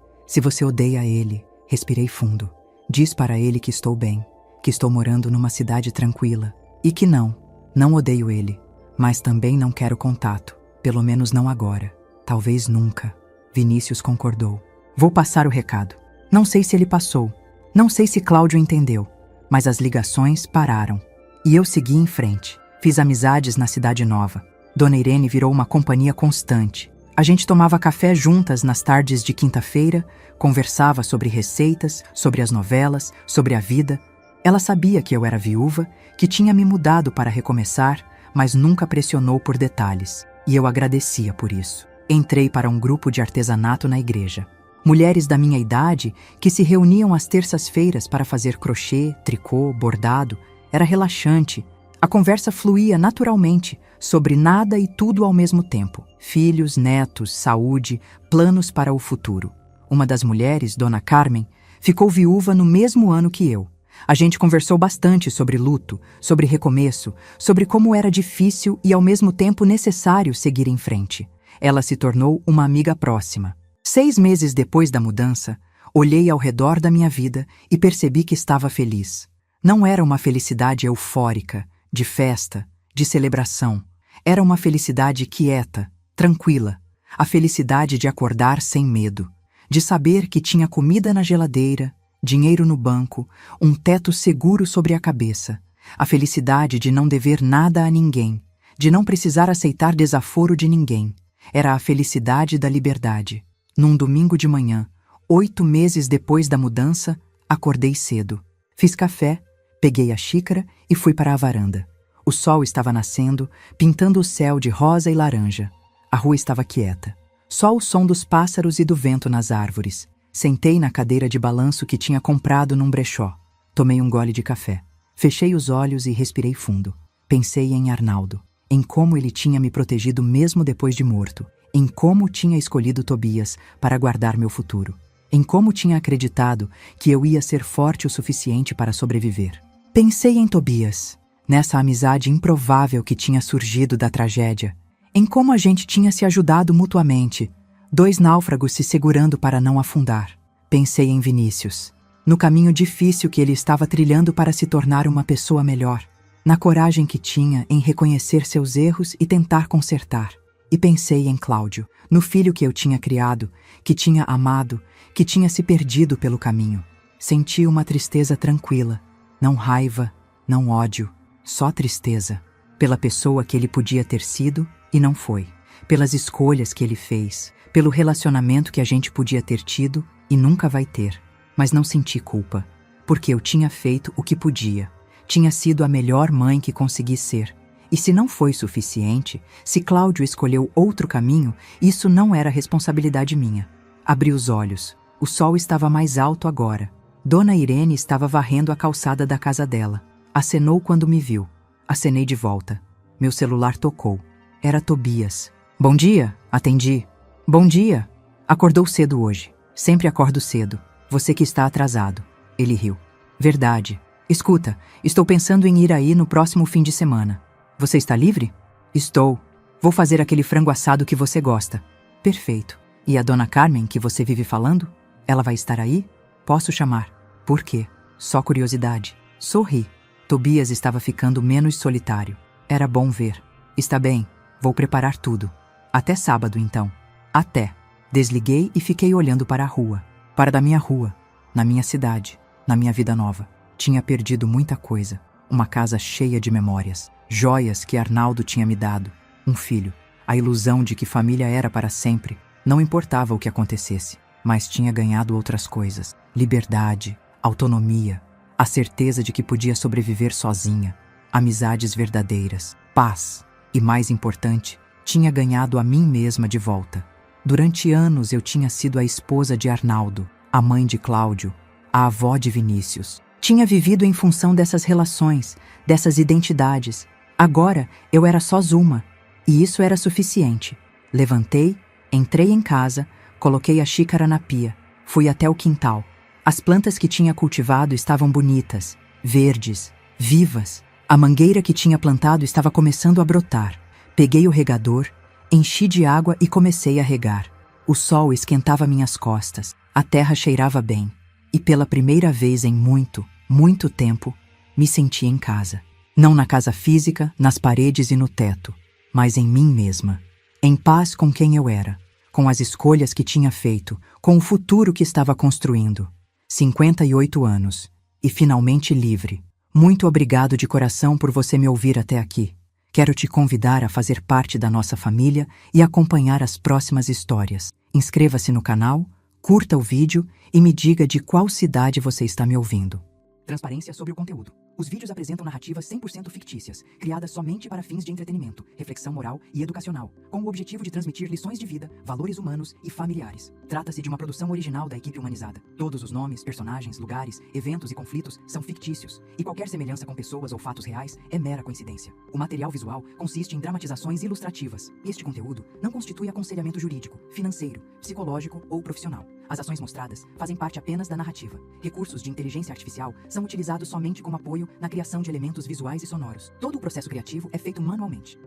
você odeia ele. Respirei fundo. Diz para ele que estou bem. Que estou morando numa cidade tranquila. E que não. Não odeio ele, mas também não quero contato. Pelo menos não agora. Talvez nunca. Vinícius concordou. Vou passar o recado. Não sei se ele passou. Não sei se Cláudio entendeu. Mas as ligações pararam. E eu segui em frente. Fiz amizades na cidade nova. Dona Irene virou uma companhia constante. A gente tomava café juntas nas tardes de quinta-feira, conversava sobre receitas, sobre as novelas, sobre a vida. Ela sabia que eu era viúva, que tinha me mudado para recomeçar, mas nunca pressionou por detalhes. E eu agradecia por isso. Entrei para um grupo de artesanato na igreja. Mulheres da minha idade que se reuniam às terças-feiras para fazer crochê, tricô, bordado. Era relaxante. A conversa fluía naturalmente, sobre nada e tudo ao mesmo tempo. Filhos, netos, saúde, planos para o futuro. Uma das mulheres, Dona Carmen, ficou viúva no mesmo ano que eu. A gente conversou bastante sobre luto, sobre recomeço, sobre como era difícil e ao mesmo tempo necessário seguir em frente. Ela se tornou uma amiga próxima. 6 meses depois da mudança, olhei ao redor da minha vida e percebi que estava feliz. Não era uma felicidade eufórica, de festa, de celebração. Era uma felicidade quieta, tranquila. A felicidade de acordar sem medo, de saber que tinha comida na geladeira, dinheiro no banco, um teto seguro sobre a cabeça. A felicidade de não dever nada a ninguém, de não precisar aceitar desaforo de ninguém. Era a felicidade da liberdade. Num domingo de manhã, 8 meses depois da mudança, acordei cedo. Fiz café, peguei a xícara e fui para a varanda. O sol estava nascendo, pintando o céu de rosa e laranja. A rua estava quieta. Só o som dos pássaros e do vento nas árvores. Sentei na cadeira de balanço que tinha comprado num brechó. Tomei um gole de café. Fechei os olhos e respirei fundo. Pensei em Arnaldo, em como ele tinha me protegido mesmo depois de morto, em como tinha escolhido Tobias para guardar meu futuro, em como tinha acreditado que eu ia ser forte o suficiente para sobreviver. Pensei em Tobias, nessa amizade improvável que tinha surgido da tragédia, em como a gente tinha se ajudado mutuamente, 2 náufragos se segurando para não afundar. Pensei em Vinícius, no caminho difícil que ele estava trilhando para se tornar uma pessoa melhor, na coragem que tinha em reconhecer seus erros e tentar consertar. E pensei em Cláudio, no filho que eu tinha criado, que tinha amado, que tinha se perdido pelo caminho. Senti uma tristeza tranquila, não raiva, não ódio, só tristeza, pela pessoa que ele podia ter sido e não foi, pelas escolhas que ele fez, pelo relacionamento que a gente podia ter tido e nunca vai ter. Mas não senti culpa, porque eu tinha feito o que podia, tinha sido a melhor mãe que consegui ser. E se não foi suficiente, se Cláudio escolheu outro caminho, isso não era responsabilidade minha. Abri os olhos. O sol estava mais alto agora. Dona Irene estava varrendo a calçada da casa dela. Acenou quando me viu. Acenei de volta. Meu celular tocou. Era Tobias. Bom dia, atendi. Bom dia. Acordou cedo hoje. Sempre acordo cedo. Você que está atrasado. Ele riu. Verdade. Escuta, estou pensando em ir aí no próximo fim de semana. Você está livre? Estou. Vou fazer aquele frango assado que você gosta. Perfeito. E a Dona Carmen, que você vive falando? Ela vai estar aí? Posso chamar. Por quê? Só curiosidade. Sorri. Tobias estava ficando menos solitário. Era bom ver. Está bem. Vou preparar tudo. Até sábado, então. Até. Desliguei e fiquei olhando para a rua. Para da minha rua. Na minha cidade. Na minha vida nova. Tinha perdido muita coisa. Uma casa cheia de memórias. Joias que Arnaldo tinha me dado. Um filho. A ilusão de que família era para sempre. Não importava o que acontecesse. Mas tinha ganhado outras coisas. Liberdade. Autonomia. A certeza de que podia sobreviver sozinha. Amizades verdadeiras. Paz. E mais importante, tinha ganhado a mim mesma de volta. Durante anos eu tinha sido a esposa de Arnaldo, a mãe de Cláudio, a avó de Vinícius. Tinha vivido em função dessas relações, dessas identidades. Agora eu era só Zuma, e isso era suficiente. Levantei, entrei em casa, coloquei a xícara na pia, fui até o quintal. As plantas que tinha cultivado estavam bonitas, verdes, vivas. A mangueira que tinha plantado estava começando a brotar. Peguei o regador, enchi de água e comecei a regar. O sol esquentava minhas costas, a terra cheirava bem. E pela primeira vez em muito, muito tempo, me senti em casa. Não na casa física, nas paredes e no teto, mas em mim mesma. Em paz com quem eu era, com as escolhas que tinha feito, com o futuro que estava construindo. 58 anos. E finalmente livre. Muito obrigado de coração por você me ouvir até aqui. Quero te convidar a fazer parte da nossa família e acompanhar as próximas histórias. Inscreva-se no canal, curta o vídeo e me diga de qual cidade você está me ouvindo. Transparência sobre o conteúdo. Os vídeos apresentam narrativas 100% fictícias, criadas somente para fins de entretenimento, reflexão moral e educacional, com o objetivo de transmitir lições de vida, valores humanos e familiares. Trata-se de uma produção original da equipe humanizada. Todos os nomes, personagens, lugares, eventos e conflitos são fictícios, e qualquer semelhança com pessoas ou fatos reais é mera coincidência. O material visual consiste em dramatizações ilustrativas. Este conteúdo não constitui aconselhamento jurídico, financeiro, psicológico ou profissional. As ações mostradas fazem parte apenas da narrativa. Recursos de inteligência artificial são utilizados somente como apoio na criação de elementos visuais e sonoros. Todo o processo criativo é feito manualmente.